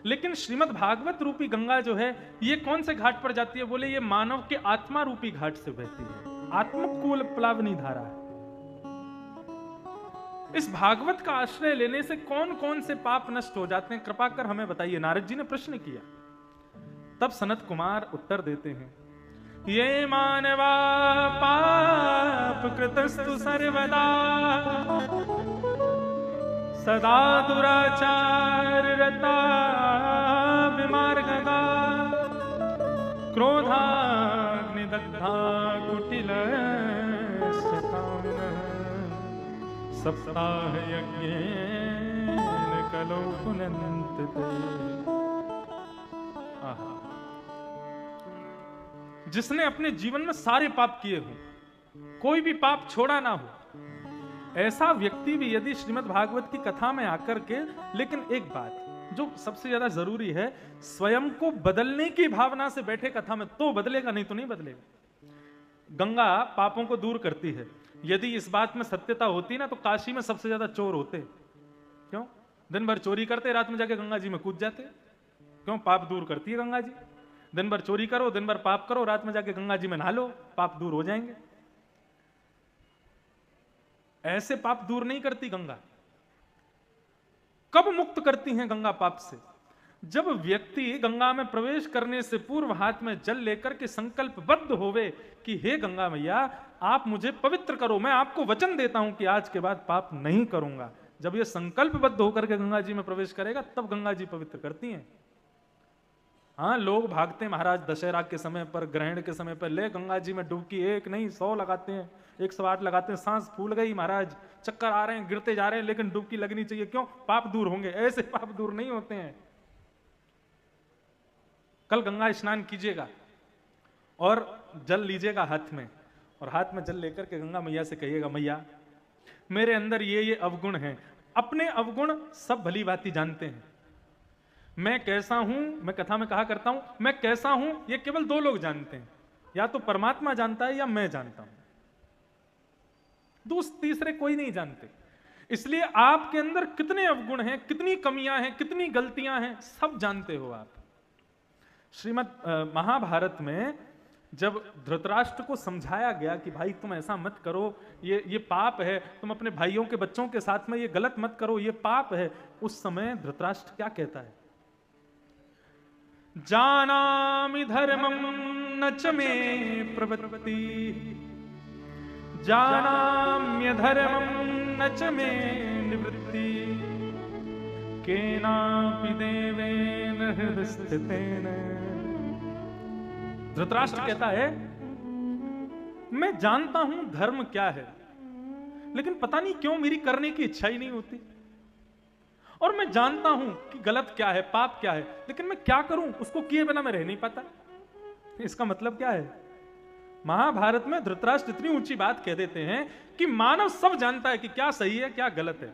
लेकिन श्रीमद् भागवत रूपी गंगा जो है ये कौन से घाट पर जाती है? बोले ये मानव के आत्मा रूपी घाट से बहती है, आत्मकूल प्लावनी धारा है। इस भागवत का आश्रय लेने से कौन कौन से पाप नष्ट हो जाते हैं, कृपा कर हमें बताइए। नारद जी ने प्रश्न किया, तब सनत कुमार उत्तर देते हैं, ये मानवा पाप कृतस्तु सर्वदा सदा दुराचार रता विमार्गदा क्रोधाग्निदग्धा कुटिल सप्ताह यज्ञेन कलो पुनन्त ते। जिसने अपने जीवन में सारे पाप किए हो, कोई भी पाप छोड़ा ना हो, ऐसा व्यक्ति भी यदि श्रीमद् भागवत की कथा में आकर के, लेकिन एक बात जो सबसे ज्यादा जरूरी है, स्वयं को बदलने की भावना से बैठे कथा में तो बदलेगा, नहीं तो नहीं बदलेगा। गंगा पापों को दूर करती है। यदि इस बात में सत्यता होती ना तो काशी में सबसे ज्यादा चोर होते। क्यों? दिन भर चोरी करते, रात में जाके गंगा जी में कूद जाते। क्यों? पाप दूर करती है गंगा जी। दिन भर चोरी करो, दिन भर पाप करो, रात में जाके गंगा जी में नहा लो, पाप दूर हो जाएंगे। ऐसे पाप दूर नहीं करती गंगा। कब मुक्त करती हैं गंगा पाप से? जब व्यक्ति गंगा में प्रवेश करने से पूर्व हाथ में जल लेकर के संकल्पबद्ध होवे कि हे गंगा मैया आप मुझे पवित्र करो, मैं आपको वचन देता हूं कि आज के बाद पाप नहीं करूंगा। जब ये संकल्पबद्ध होकर के गंगा जी में प्रवेश करेगा तब गंगा जी पवित्र करती हैं। हाँ, लोग भागते हैं महाराज दशहरा के समय पर, ग्रहण के समय पर, ले गंगा जी में डुबकी, एक नहीं 100 लगाते हैं, 108 लगाते हैं, सांस फूल गई महाराज, चक्कर आ रहे हैं, गिरते जा रहे हैं, लेकिन डुबकी लगनी चाहिए। क्यों? पाप दूर होंगे। ऐसे पाप दूर नहीं होते हैं। कल गंगा स्नान कीजिएगा और जल लीजिएगा हाथ में, और हाथ में जल लेकर के गंगा मैया से कहिएगा, मैया मेरे अंदर ये अवगुण हैं। अपने अवगुण सब भली भांति जानते हैं। मैं कैसा हूं, मैं कथा में कहा करता हूं, मैं कैसा हूं ये केवल 2 लोग जानते हैं, या तो परमात्मा जानता है या मैं जानता हूं, तीसरे कोई नहीं जानते। इसलिए आपके अंदर कितने अवगुण हैं, कितनी कमियां हैं, कितनी गलतियां हैं, सब जानते हो आप। श्रीमद् महाभारत में जब धृतराष्ट्र को समझाया गया कि भाई तुम ऐसा मत करो, ये पाप है, तुम अपने भाइयों के बच्चों के साथ में ये गलत मत करो, ये पाप है, उस समय धृतराष्ट्र क्या कहता है? जानामि धर्मं न च मे प्रवृत्ति, जानाम्यधर्मं न च मे निवृत्ति, केनापि देवेन हृदयस्थितेन। धृतराष्ट्र कहता है मैं जानता हूं धर्म क्या है, लेकिन पता नहीं क्यों मेरी करने की इच्छा ही नहीं होती, और मैं जानता हूं कि गलत क्या है, पाप क्या है, लेकिन मैं क्या करूं, उसको किए बिना मैं रह नहीं पाता। इसका मतलब क्या है? महाभारत में धृतराष्ट्र इतनी ऊंची बात कह देते हैं कि मानव सब जानता है कि क्या सही है क्या गलत है।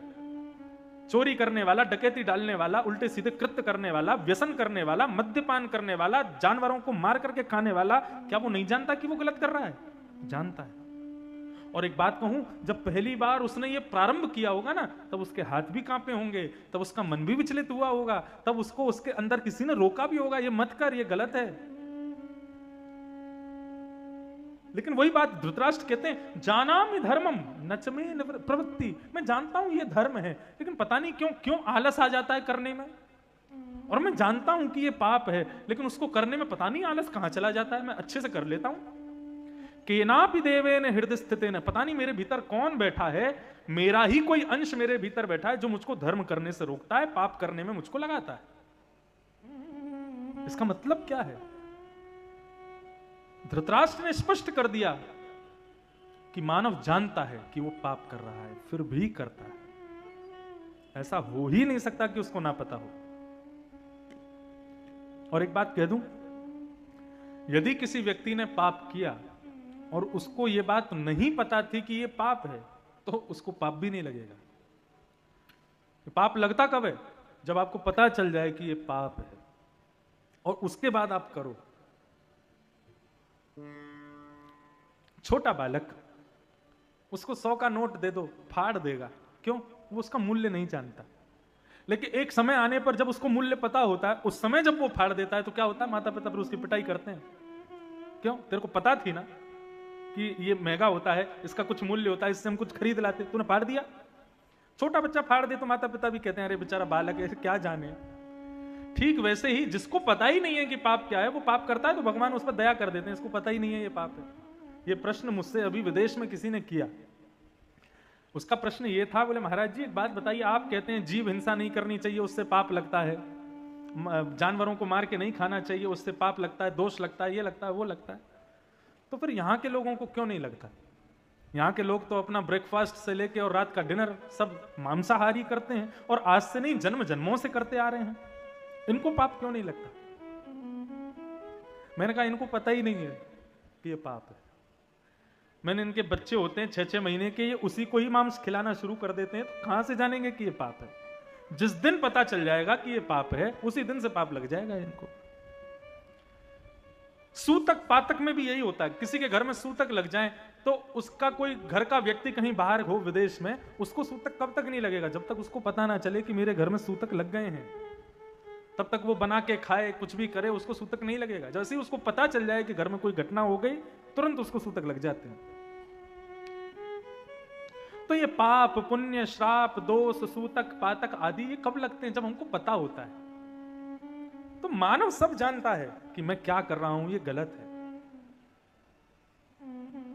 चोरी करने वाला, डकैती डालने वाला, उल्टे सीधे कृत्य करने वाला, व्यसन करने वाला, मद्यपान करने वाला, जानवरों को मार करके खाने वाला, क्या वो नहीं जानता कि वो गलत कर रहा है? जानता है। और एक बात कहूं, जब पहली बार उसने ये प्रारंभ किया होगा ना, तब उसके हाथ भी कांपे होंगे, तब उसका मन भी विचलित हुआ होगा, तब उसको उसके अंदर किसी ने रोका भी होगा, ये मत कर, ये गलत है। लेकिन वही बात धृतराष्ट्र कहते हैं, जानामि धर्मम न च मे प्रवृत्ति, मैं जानता हूं ये धर्म है, लेकिन पता नहीं क्यों आलस आ जाता है करने में। और मैं जानता हूं कि ये पाप है, लेकिन उसको करने में पता नहीं आलस कहां चला जाता है, मैं अच्छे से कर लेता हूं। केनापि देवेन हृदय स्थितेन, पता नहीं मेरे भीतर कौन बैठा है, मेरा ही कोई अंश मेरे भीतर बैठा है जो मुझको धर्म करने से रोकता है, पाप करने में मुझको लगाता है। इसका मतलब क्या है? धृतराष्ट्र ने स्पष्ट कर दिया कि मानव जानता है कि वो पाप कर रहा है, फिर भी करता है। ऐसा हो ही नहीं सकता कि उसको ना पता हो। और एक बात कह दूं, यदि किसी व्यक्ति ने पाप किया और उसको ये बात नहीं पता थी कि ये पाप है, तो उसको पाप भी नहीं लगेगा। पाप लगता कब है? जब आपको पता चल जाए कि ये पाप है, और उसके बाद आप करो। छोटा बालक, उसको 100 का नोट दे दो, फाड़ देगा। क्यों? वो उसका मूल्य नहीं जानता। लेकिन एक समय आने पर जब उसको मूल्य पता होता है, उस समय जब वो फाड़ देता है तो क्या होता है, माता पिता फिर उसकी पिटाई करते हैं। क्यों? तेरे को पता थी ना कि ये महंगा होता है, इसका कुछ मूल्य होता है, इससे हम कुछ खरीद लाते, तूने फाड़ दिया। छोटा बच्चा फाड़ दे तो माता पिता भी कहते हैं अरे बेचारा बालक है, क्या जाने। ठीक वैसे ही जिसको पता ही नहीं है कि पाप क्या है, वो पाप करता है तो भगवान उस पर दया कर देते हैं, इसको पता ही नहीं है ये पाप है। ये प्रश्न मुझसे अभी विदेश में किसी ने किया। उसका प्रश्न ये था, बोले महाराज जी एक बात बताइए, आप कहते हैं जीव हिंसा नहीं करनी चाहिए, उससे पाप लगता है, जानवरों को मार के नहीं खाना चाहिए, उससे पाप लगता है, दोष लगता है, ये लगता है, वो लगता है, तो फिर यहाँ के लोगों को क्यों नहीं लगता? यहाँ के लोग तो अपना ब्रेकफास्ट से लेके और रात का डिनर सब मांसाहारी करते हैं, और आज से नहीं जन्म जन्मों से करते आ रहे हैं, इनको पाप क्यों नहीं लगता? मैंने कहा इनको पता ही नहीं है कि ये पाप है। मैंने, इनके बच्चे होते हैं 6-6 महीने के, ये उसी को ही मांस खिलाना शुरू कर देते हैं, तो कहां से जानेंगे कि ये पाप है? जिस दिन पता चल जाएगा कि ये पाप है, उसी दिन से पाप लग जाएगा इनको। सूतक पातक में भी यही होता है, किसी के घर में सूतक लग जाए तो उसका कोई घर का व्यक्ति कहीं बाहर हो विदेश में, उसको सूतक कब तक नहीं लगेगा? जब तक उसको पता ना चले कि मेरे घर में सूतक लग गए हैं, तब तक वो बना के खाए, कुछ भी करे, उसको सूतक नहीं लगेगा। जैसे ही उसको पता चल जाए कि घर में कोई घटना हो गई, तुरंत उसको सूतक लग जाते हैं। तो ये पाप पुण्य श्राप दोष सूतक पातक आदि ये कब लगते हैं? जब हमको पता होता है। तो मानव सब जानता है कि मैं क्या कर रहा हूं, ये गलत है।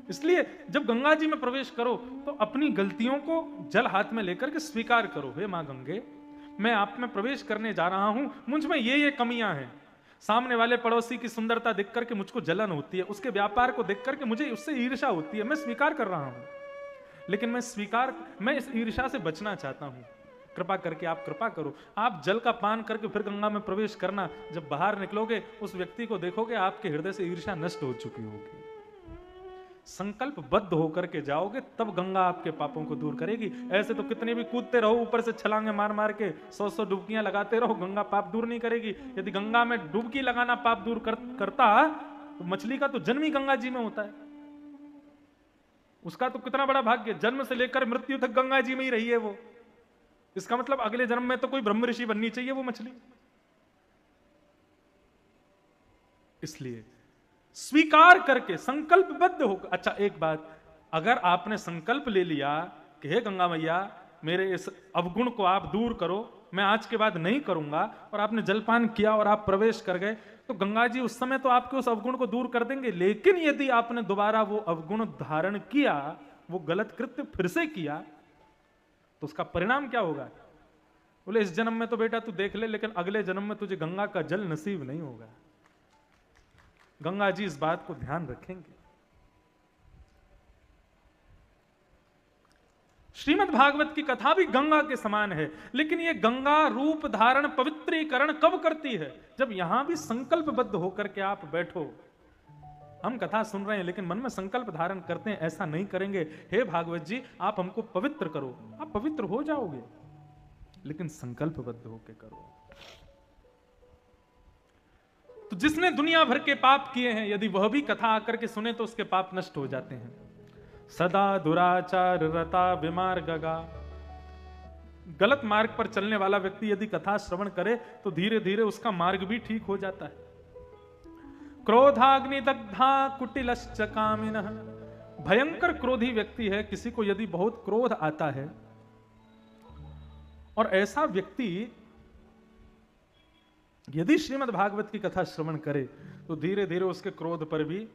इसलिए जब गंगा जी में प्रवेश करो तो अपनी गलतियों को जल हाथ में लेकर के स्वीकार करो, हे मां गंगे मैं आप में प्रवेश करने जा रहा हूं, मुझ में ये कमियां हैं। सामने वाले पड़ोसी की सुंदरता देख करके मुझको जलन होती है, उसके व्यापार को देख करके मुझे उससे ईर्ष्या होती है, मैं स्वीकार कर रहा हूं, लेकिन मैं इस ईर्ष्या से बचना चाहता हूं। कृपा करके आप कृपा करो। आप जल का पान करके फिर गंगा में प्रवेश करना, जब बाहर निकलोगे उस व्यक्ति को देखोगे आपके हृदय से ईर्ष्या नष्ट हो चुकी होगी। संकल्पबद्ध होकर के जाओगे तब गंगा आपके पापों को दूर करेगी। ऐसे तो कितने भी कूदते रहो, ऊपर से छलांगे मार मार के 100 डुबकियां लगाते रहो, गंगा पाप दूर नहीं करेगी। यदि गंगा में डुबकी लगाना पाप दूर करता तो मछली का तो जन्म ही गंगा जी में होता है। उसका तो कितना बड़ा भाग्य, जन्म से लेकर मृत्यु तक गंगा जी में ही रही है वो। इसका मतलब अगले जन्म में तो कोई ब्रह्म ऋषि बननी चाहिए वो मछली। इसलिए स्वीकार करके संकल्पबद्ध होकर, अच्छा एक बात, अगर आपने संकल्प ले लिया कि हे गंगा मैया मेरे इस अवगुण को आप दूर करो, मैं आज के बाद नहीं करूंगा, और आपने जलपान किया और आप प्रवेश कर गए, तो गंगा जी उस समय तो आपके उस अवगुण को दूर कर देंगे। लेकिन यदि आपने दोबारा वो अवगुण धारण किया, वो गलत कृत्य फिर से किया, तो उसका परिणाम क्या होगा? बोले इस जन्म में तो बेटा तू देख ले, लेकिन अगले जन्म में तुझे गंगा का जल नसीब नहीं होगा। गंगा जी इस बात को ध्यान रखेंगे। श्रीमद् भागवत की कथा भी गंगा के समान है, लेकिन ये गंगा रूप धारण पवित्रीकरण कब करती है? जब यहां भी संकल्पबद्ध होकर के आप बैठो। हम कथा सुन रहे हैं लेकिन मन में संकल्प धारण करते हैं, ऐसा नहीं करेंगे, हे भागवत जी आप हमको पवित्र करो। आप पवित्र हो जाओगे, लेकिन संकल्पबद्ध होकर करो। तो जिसने दुनिया भर के पाप किए हैं, यदि वह भी कथा आकर के सुने तो उसके पाप नष्ट हो जाते हैं। सदा दुराचार रता विमार्गगा, गलत मार्ग पर चलने वाला व्यक्ति यदि कथा श्रवण करे तो धीरे धीरे उसका मार्ग भी ठीक हो जाता है। क्रोधाग्नि दग्धा कुटिलश्च कामिनः, भयंकर क्रोधी व्यक्ति है, किसी को यदि बहुत क्रोध आता है और ऐसा व्यक्ति यदि श्रीमद् भागवत की कथा श्रवण करे तो धीरे धीरे उसके क्रोध पर भी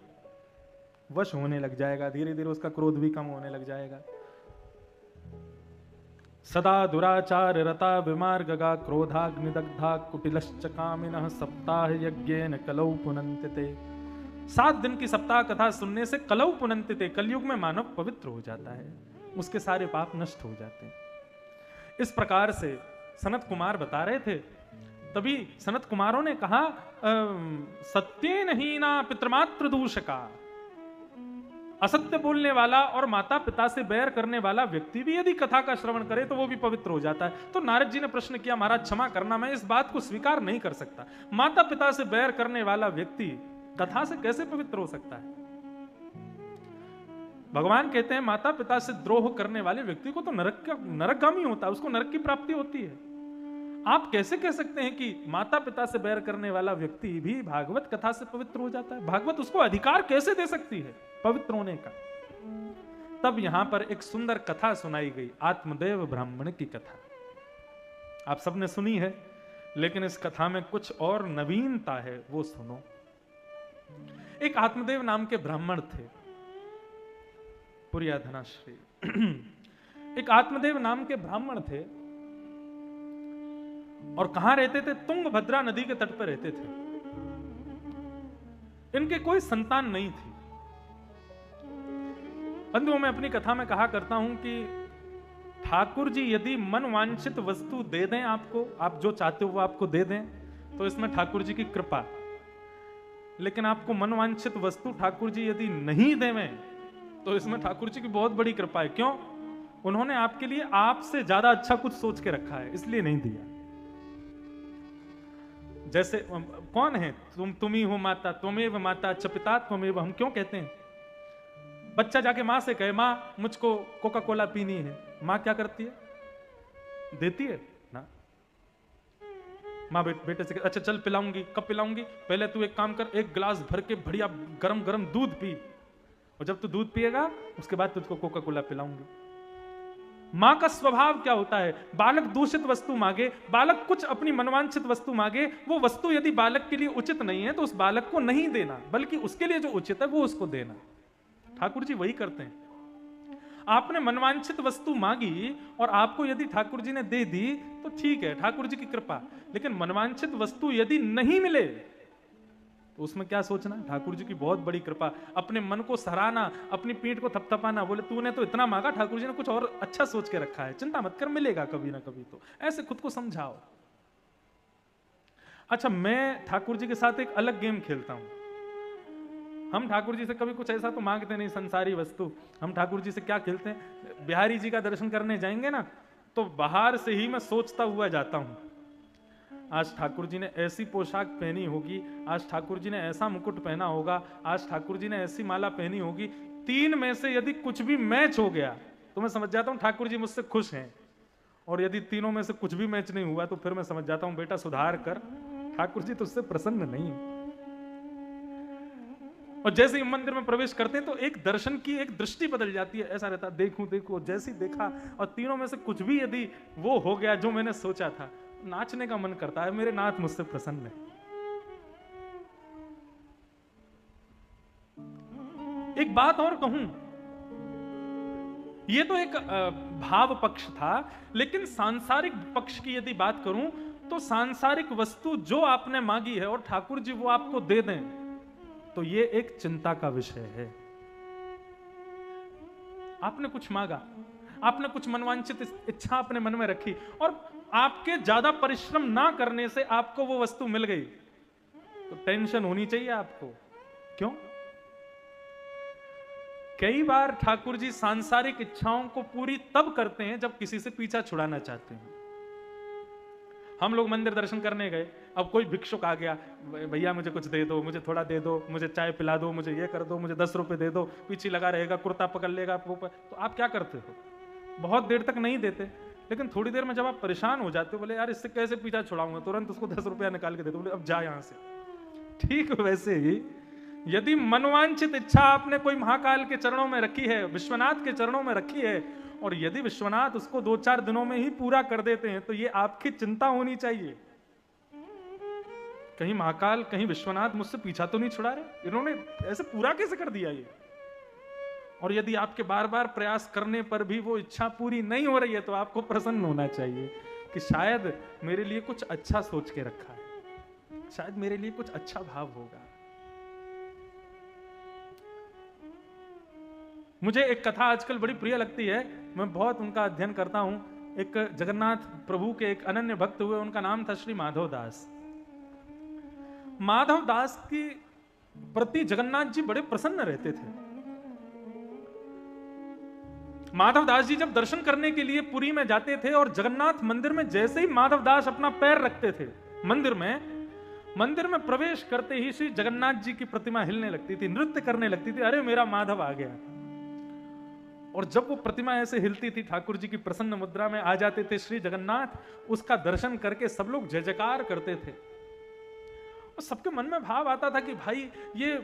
वश होने लग जाएगा, धीरे धीरे उसका क्रोध भी कम होने लग जाएगा। सदा दुराचार रता विमार्गगा क्रोधाग्निदग्धा कुटिलश्च कामिनः सप्ताह यज्ञेन कलौ पुनन्तिते। 7 दिन की सप्ताह कथा सुनने से कलौ पुनन्तिते, कलयुग में मानव पवित्र हो जाता है, उसके सारे पाप नष्ट हो जाते हैं। इस प्रकार से सनत कुमार बता रहे थे। तभी सनत कुमारों ने कहा सत्येन हीना पितृमातृ दूषका, असत्य बोलने वाला और माता पिता से बैर करने वाला व्यक्ति भी यदि कथा का श्रवण करे तो वो भी पवित्र हो जाता है। तो नारद जी ने प्रश्न किया, महाराज क्षमा करना, मैं इस बात को स्वीकार नहीं कर सकता, माता पिता से बैर करने वाला व्यक्ति कथा से कैसे पवित्र हो सकता है? भगवान कहते हैं माता पिता से द्रोह करने वाले व्यक्ति को तो नरकगामी होता है, उसको नरक की प्राप्ति होती है। आप कैसे कह सकते हैं कि माता पिता से बैर करने वाला व्यक्ति भी भागवत कथा से पवित्र हो जाता है? भागवत उसको अधिकार कैसे दे सकती है पवित्र होने का? तब यहां पर एक सुंदर कथा सुनाई गई, आत्मदेव ब्राह्मण की कथा। आप सबने सुनी है, लेकिन इस कथा में कुछ और नवीनता है, वो सुनो। एक आत्मदेव नाम के ब्राह्मण थे, पुरिया धनाश्री। एक आत्मदेव नाम के ब्राह्मण थे और कहां रहते थे? तुंगभद्रा नदी के तट पर रहते थे। इनके कोई संतान नहीं थी। बंधुओं, मैं अपनी कथा में कहा करता हूं कि ठाकुर जी यदि मनवांछित वस्तु दे दें आपको, आप जो चाहते हो वो आपको दे दें, तो इसमें ठाकुर जी की कृपा। लेकिन आपको मनवांछित वस्तु ठाकुर जी यदि नहीं देवें, तो इसमें ठाकुर जी की बहुत बड़ी कृपा है। क्यों? उन्होंने आपके लिए आपसे ज्यादा अच्छा कुछ सोच के रखा है, इसलिए नहीं दिया। जैसे कौन है? तुम ही हो माता, त्वमेव माता च पिता त्वमेव। हम क्यों कहते हैं? बच्चा जाके माँ से कहे, माँ मुझको कोका कोला पीनी है, माँ क्या करती है? देती है ना? माँ बेटे से, अच्छा चल पिलाऊंगी। कब पिलाऊंगी? पहले तू एक काम कर, एक गिलास भर के बढ़िया गरम गरम दूध पी, और जब तू दूध पिएगा उसके बाद तुझको कोका कोला पिलाऊंगी। मां का स्वभाव क्या होता है? बालक दूषित वस्तु मांगे, बालक कुछ अपनी मनवांछित वस्तु मांगे, वो वस्तु यदि बालक के लिए उचित नहीं है तो उस बालक को नहीं देना, बल्कि उसके लिए जो उचित है वो उसको देना। ठाकुर जी वही करते हैं। आपने मनवांछित वस्तु मांगी और आपको यदि ठाकुर जी ने दे दी तो ठीक है, ठाकुर जी की कृपा। लेकिन मनवांछित वस्तु यदि नहीं मिले तो उसमें क्या सोचना? ठाकुर जी की बहुत बड़ी कृपा। अपने मन को सराहना, अपनी पीठ को थपथपाना, बोले तूने तो इतना मांगा, ठाकुर जी ने कुछ और अच्छा सोच के रखा है, चिंता मत कर, मिलेगा कभी ना कभी। तो ऐसे खुद को समझाओ। अच्छा, मैं ठाकुर जी के साथ एक अलग गेम खेलता हूं। हम ठाकुर जी से कभी कुछ ऐसा तो मांगते नहीं संसारी वस्तु। हम ठाकुर जी से क्या खेलते हैं? बिहारी जी का दर्शन करने जाएंगे ना, तो बाहर से ही मैं सोचता हुआ जाता हूं, आज ठाकुर जी ने ऐसी पोशाक पहनी होगी, आज ठाकुर जी ने ऐसा मुकुट पहना होगा, आज ठाकुर जी ने ऐसी माला पहनी होगी। 3 में से यदि कुछ भी मैच हो गया तो मैं समझ जाता हूं ठाकुर जी मुझसे खुश हैं, और यदि तीनों में से कुछ भी मैच नहीं हुआ तो फिर मैं समझ जाता हूं बेटा सुधार कर, ठाकुर जी तुझसे प्रसन्न नहीं है। और जैसे ही मंदिर में प्रवेश करते हैं तो एक दर्शन की एक दृष्टि बदल जाती है, ऐसा रहता देखूं देखो, जैसे देखा और तीनों में से कुछ भी यदि वो हो गया जो मैंने सोचा था, नाचने का मन करता है, मेरे नाथ मुझसे प्रसन्न है। एक बात और कहूं, यह तो एक भाव पक्ष था, लेकिन सांसारिक पक्ष की यदि बात करूं तो सांसारिक वस्तु जो आपने मांगी है और ठाकुर जी वो आपको दे दें, तो ये एक चिंता का विषय है। आपने कुछ मांगा, आपने कुछ मनवांछित इच्छा अपने मन में रखी, और आपके ज्यादा परिश्रम ना करने से आपको वो वस्तु मिल गई, तो टेंशन होनी चाहिए आपको। क्यों? कई बार ठाकुर जी सांसारिक इच्छाओं को पूरी तब करते हैं जब किसी से पीछा छुड़ाना चाहते हैं। हम लोग मंदिर दर्शन करने गए, अब कोई भिक्षुक आ गया, भैया मुझे कुछ दे दो, मुझे थोड़ा दे दो, मुझे चाय पिला दो, मुझे ये कर दो, मुझे 10 रुपए दे दो, पीछे लगा रहेगा, कुर्ता पकड़ लेगा, तो आप क्या करते हो? बहुत देर तक नहीं देते, लेकिन थोड़ी देर में जब आप परेशान हो जाते हो, बोले यार इससे कैसे पीछा छुड़ाऊंगा, तुरंत उसको 10 रुपया निकाल के दे दो, बोले अब जा यहां से। ठीक वैसे ही यदि मनवांछित इच्छा आपने कोई महाकाल के चरणों में रखी है, विश्वनाथ के चरणों में रखी है, और यदि विश्वनाथ उसको 2-4 दिनों में ही पूरा कर देते हैं, तो ये आपकी चिंता होनी चाहिए, कहीं महाकाल, कहीं विश्वनाथ मुझसे पीछा तो नहीं छुड़ा रहे, इन्होंने ऐसे पूरा कैसे कर दिया ये। और यदि आपके बार बार प्रयास करने पर भी वो इच्छा पूरी नहीं हो रही है, तो आपको प्रसन्न होना चाहिए कि शायद मेरे लिए कुछ अच्छा सोच के रखा है, शायद मेरे लिए कुछ अच्छा भाव होगा। मुझे एक कथा आजकल बड़ी प्रिय लगती है, मैं बहुत उनका अध्ययन करता हूं। एक जगन्नाथ प्रभु के एक अनन्य भक्त हुए, उनका नाम था श्री माधव दास। माधव दास की प्रति जगन्नाथ जी बड़े प्रसन्न रहते थे। माधव दास जी जब दर्शन करने के लिए पुरी में जाते थे और जगन्नाथ मंदिर में जैसे ही माधव दास अपना पैर रखते थे मंदिर में प्रवेश करते ही श्री जगन्नाथ जी की प्रतिमा हिलने लगती थी, नृत्य करने लगती थी, अरे मेरा माधव आ गया। और जब वो प्रतिमा ऐसे हिलती थी, ठाकुर जी की प्रसन्न मुद्रा में आ जाते थे श्री जगन्नाथ, उसका दर्शन करके सब लोग जय जयकार करते थे। और सबके मन में भाव आता था कि भाई ये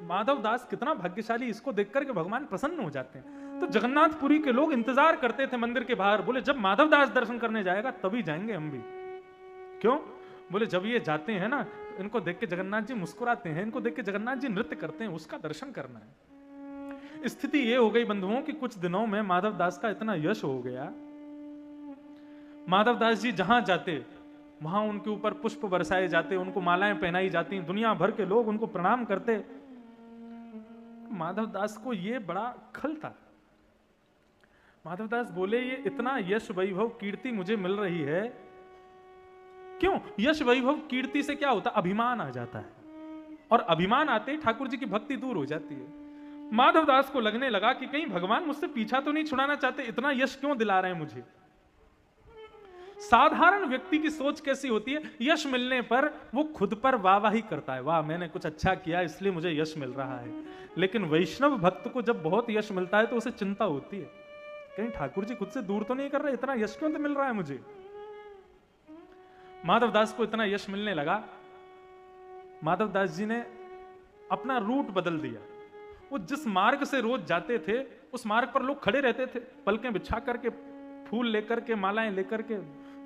माधव दास कितना भाग्यशाली, इसको देख करके भगवान प्रसन्न हो जाते हैं। तो जगन्नाथपुरी के लोग इंतजार करते थे मंदिर के बाहर, बोले जब माधव दास दर्शन करने जाएगा तभी जाएंगे हम भी। क्यों? बोले जब ये जाते हैं ना, इनको देख के जगन्नाथ जी मुस्कुराते हैं, इनको देख के जगन्नाथ जी नृत्य करते हैं, उसका दर्शन करना है। स्थिति ये हो गई बंधुओं कि कुछ दिनों में माधव दास का इतना यश हो गया, माधव दास जी जहां जाते वहां उनके ऊपर पुष्प बरसाए जाते, उनको मालाएं पहनाई जाती, दुनिया भर के लोग उनको प्रणाम करते। माधव दास को ये बड़ा खल था। माधव दास बोले ये इतना यश वैभव कीर्ति मुझे मिल रही है, क्यों? यश वैभव कीर्ति से क्या होता? अभिमान आ जाता है, और अभिमान आते ही ठाकुर जी की भक्ति दूर हो जाती है। माधव दास को लगने लगा कि कहीं भगवान मुझसे पीछा तो नहीं छुड़ाना चाहते, इतना यश क्यों दिला रहे हैं मुझे। साधारण व्यक्ति की सोच कैसी होती है? यश मिलने पर वो खुद पर वाहवाही करता है, वाह मैंने कुछ अच्छा किया इसलिए मुझे यश मिल रहा है। लेकिन वैष्णव भक्त को जब बहुत यश मिलता है तो उसे चिंता होती है, कहीं ठाकुर जी खुद से दूर तो नहीं कर रहे, इतना यश क्यों तो मिल रहा है मुझे। माधव दास को इतना यश मिलने लगा, माधव दास जी ने अपना रूट बदल दिया। वो जिस मार्ग से रोज जाते थे उस मार्ग पर लोग खड़े रहते थे, पलकें बिछा करके, फूल लेकर के, मालाएं लेकर के,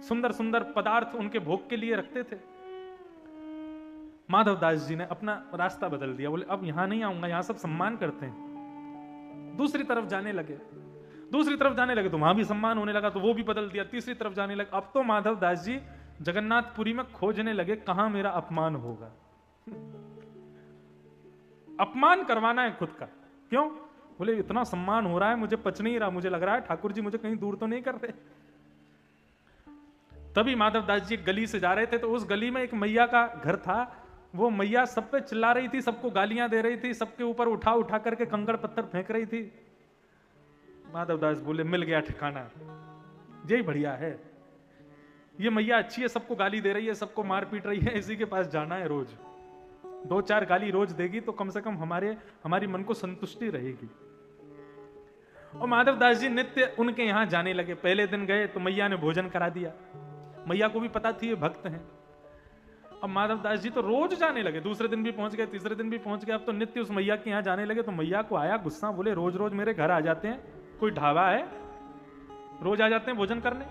सुंदर सुंदर पदार्थ उनके भोग के लिए रखते थे। माधव दास जी ने अपना रास्ता बदल दिया, बोले अब यहां नहीं आऊंगा, यहां सब सम्मान करते हैं। दूसरी तरफ जाने लगे, दूसरी तरफ जाने लगे तो वहां भी सम्मान होने लगा, तो वो भी बदल दिया। तीसरी तरफ जाने लगे, अब तो माधव दास जी जगन्नाथपुरी में खोजने लगे कहां मेरा अपमान होगा। अपमान करवाना है खुद का, क्यों? बोले इतना सम्मान हो रहा है, मुझे पच नहीं रहा, मुझे लग रहा है ठाकुर जी मुझे कहीं दूर तो नहीं कर रहे। तभी माधव दास जी गली से जा रहे थे, तो उस गली में एक मैया का घर था। वो मैया सब पे चिल्ला रही थी, सबको गालियां दे रही थी, सबके ऊपर उठा उठा करके कंकड़ पत्थर फेंक रही थी। माधव दास बोले मिल गया ठिकाना, यही बढ़िया है, ये मैया अच्छी है, सबको गाली दे रही है, सबको मार पीट रही है, इसी के पास जाना है रोज। 2-4 गाली रोज देगी तो कम से कम हमारी मन को संतुष्टि रहेगी। और माधव दास जी नित्य उनके यहां जाने लगे। पहले दिन गए तो मैया ने भोजन करा दिया, मैया को भी पता थी ये भक्त हैं। अब माधव दास जी तो रोज जाने लगे, दूसरे दिन भी पहुंच गए, तीसरे दिन भी पहुंच गए, अब तो नित्य उस मैया के यहां जाने लगे। तो मैया को आया गुस्सा, बोले रोज रोज मेरे घर आ जाते हैं, कोई ढाबा है, रोज आ जाते हैं भोजन करने।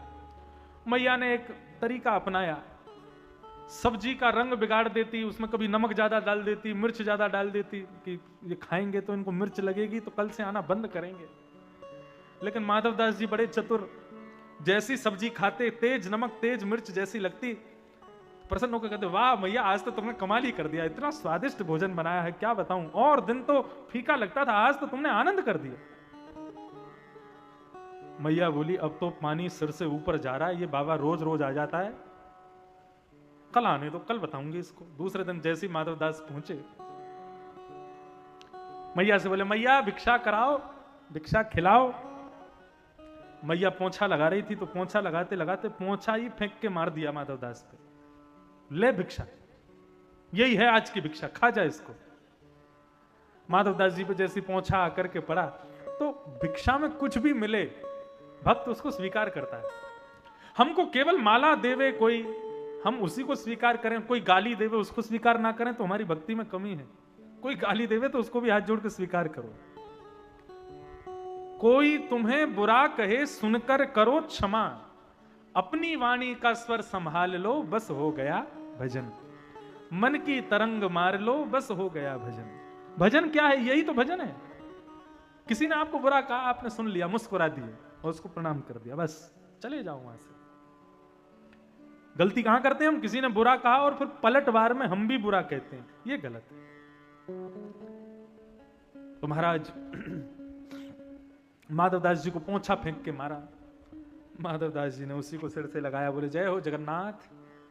मैया ने एक तरीका अपनाया, सब्जी का रंग बिगाड़ देती, उसमें कभी नमक ज्यादा डाल देती, मिर्च ज्यादा डाल देती कि ये खाएंगे तो इनको मिर्च लगेगी तो कल से आना बंद करेंगे। लेकिन माधव दास जी बड़े चतुर, जैसी सब्जी खाते तेज नमक तेज मिर्च जैसी लगती, प्रसन्न होकर कहते वाह मैया आज तो तुमने कमाल ही कर दिया, इतना स्वादिष्ट भोजन बनाया है क्या बताऊं, और दिन तो फीका लगता था, आज तो तुमने आनंद कर दिया। मैया बोली अब तो पानी सिर से ऊपर जा रहा है, ये बाबा रोज रोज आ जाता है, कल आने दो, कल बताऊंगी इसको। दूसरे दिन जैसे माधव दास पहुंचे, मैया से बोले मैया भिक्षा कराओ, भिक्षा खिलाओ। मैया पोंछा लगा रही थी, तो पोंछा लगाते लगाते पोंछा ही फेंक के मार दिया माधव दास पे, ले भिक्षा, यही है आज की भिक्षा, खा जा इसको। माधव दास जी पे जैसी पोंछा आकर के पड़ा, तो भिक्षा में कुछ भी मिले भक्त उसको स्वीकार करता है। हमको केवल माला देवे कोई, हम उसी को स्वीकार करें, कोई गाली देवे उसको स्वीकार ना करें तो हमारी भक्ति में कमी है। कोई गाली देवे तो उसको भी हाथ जोड़ के स्वीकार करो। कोई तुम्हें बुरा कहे सुनकर करो क्षमा, अपनी वाणी का स्वर संभाल लो बस हो गया भजन, मन की तरंग मार लो बस हो गया भजन। भजन क्या है? यही तो भजन है। किसी ने आपको बुरा कहा, आपने सुन लिया, मुस्कुरा दिए और उसको प्रणाम कर दिया, बस चले जाओ वहां से। गलती कहां करते हैं हम? किसी ने बुरा कहा और फिर पलटवार में हम भी बुरा कहते हैं, ये गलत है। तो महाराज माधव दास जी को पोंछा फेंक के मारा। माधव दास जी ने उसी को सिर से लगाया, बोले जय हो जगन्नाथ,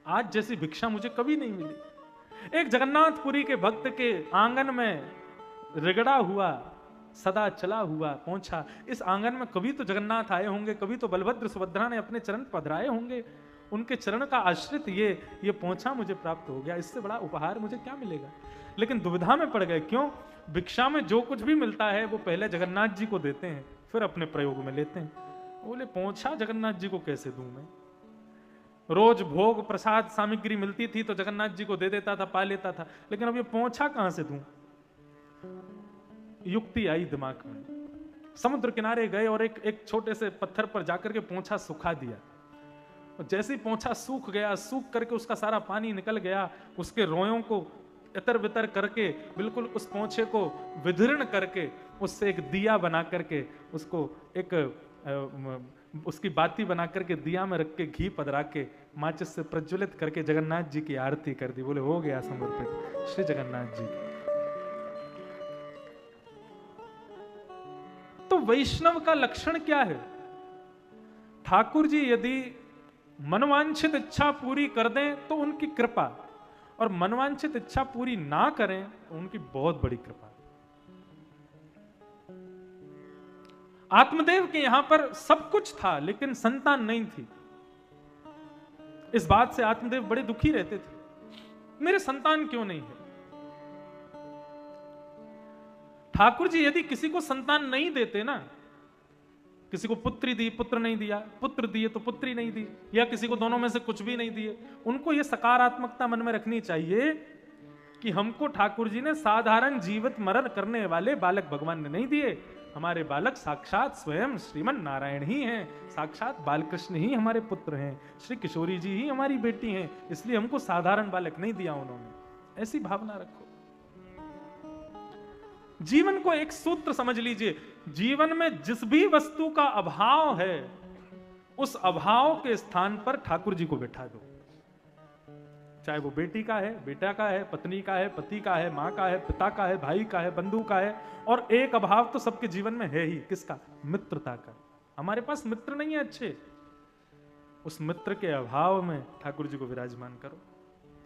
आज जैसी भिक्षा मुझे कभी नहीं मिली। एक जगन्नाथपुरी के भक्त के आंगन में रिगड़ा हुआ, सदा चला हुआ पोंछा, इस आंगन में कभी तो जगन्नाथ आए होंगे, कभी तो बलभद्र सुभद्रा ने अपने चरण पधराए होंगे, उनके चरण का आश्रित ये पोंछा मुझे प्राप्त हो गया, इससे बड़ा उपहार मुझे क्या मिलेगा। लेकिन दुविधा में पड़ गए, क्यों? भिक्षा में जो कुछ भी मिलता है वो पहले जगन्नाथ जी को देते हैं, फिर अपने प्रयोग में लेते हैं। बोले पोंछा जगन्नाथ जी को कैसे दूं मैं? रोज भोग प्रसाद सामग्री मिलती थी तो जगन्नाथ जी को दे देता था, पा लेता था, लेकिन अब ये पोंछा कहां से दूं? युक्ति आई दिमाग में। समुद्र किनारे गए और एक छोटे से पत्थर पर जाकर के पोंछा सुखा दिया। और जैसे ही पोंछा सूख गया, सूख करके उसका सारा पानी निकल गया, उसके रोयों को इतर बितर करके बिल्कुल उस पोंछे को विदीर्ण करके उससे एक दिया बना करके उसको एक उसकी बाती बना करके दिया में रख के घी पधरा के माचिस से प्रज्वलित करके जगन्नाथ जी की आरती कर दी। बोले हो गया समर्पित श्री जगन्नाथ जी। तो वैष्णव का लक्षण क्या है? ठाकुर जी यदि मनवांछित इच्छा पूरी कर दें तो उनकी कृपा, और मनवांछित इच्छा पूरी ना करें तो उनकी बहुत बड़ी कृपा। आत्मदेव के यहां पर सब कुछ था लेकिन संतान नहीं थी। इस बात से आत्मदेव बड़े दुखी रहते थे, मेरे संतान क्यों नहीं है? ठाकुर जी यदि किसी को संतान नहीं देते ना, किसी को पुत्री दी पुत्र नहीं दिया, पुत्र दिए तो पुत्री नहीं दी, या किसी को दोनों में से कुछ भी नहीं दिए, उनको यह सकारात्मकता मन में रखनी चाहिए कि हमको ठाकुर जी ने साधारण जीवित मरण करने वाले बालक भगवान ने नहीं दिए। हमारे बालक साक्षात स्वयं श्रीमन नारायण ही हैं, साक्षात बालकृष्ण ही हमारे पुत्र हैं, श्री किशोरी जी ही हमारी बेटी हैं, इसलिए हमको साधारण बालक नहीं दिया उन्होंने। ऐसी भावना रखो। जीवन को एक सूत्र समझ लीजिए, जीवन में जिस भी वस्तु का अभाव है उस अभाव के स्थान पर ठाकुर जी को बैठा दो। चाहे वो बेटी का है, बेटा का है, पत्नी का है, पति का है, मां का है, पिता का है, भाई का है, बंधु का है, और एक अभाव तो सबके जीवन में है ही, किसका? मित्रता का। हमारे पास मित्र नहीं है अच्छे, उस मित्र के अभाव में ठाकुर जी को विराजमान करो,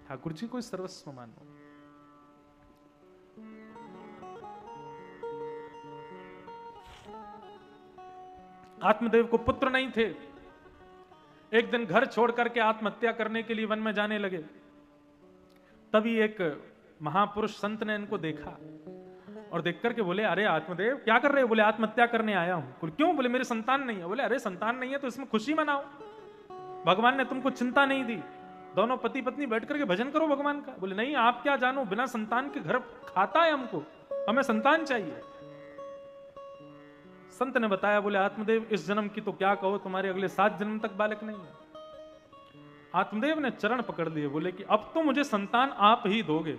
ठाकुर जी को सर्वस्व मानो। आत्मदेव को पुत्र नहीं थे, एक दिन घर छोड़ करके आत्महत्या करने के लिए वन में जाने लगे। तभी एक महापुरुष संत ने इनको देखा और देख करके बोले, अरे आत्मदेव क्या कर रहे हो? बोले आत्महत्या करने आया हूं। बोले क्यों? बोले मेरे संतान नहीं है। बोले अरे संतान नहीं है तो इसमें खुशी मनाओ, भगवान ने तुमको चिंता नहीं दी, दोनों पति पत्नी बैठ करके भजन करो भगवान का। बोले नहीं, आप क्या जानो, बिना संतान के घर खाता है हमको, हमें संतान चाहिए। संत ने बताया, बोले आत्मदेव इस जन्म की तो क्या कहो, तुम्हारे अगले 7 जन्म तक बालक नहीं है। आत्मदेव ने चरण पकड़ लिए, बोले कि अब तो मुझे संतान आप ही दोगे।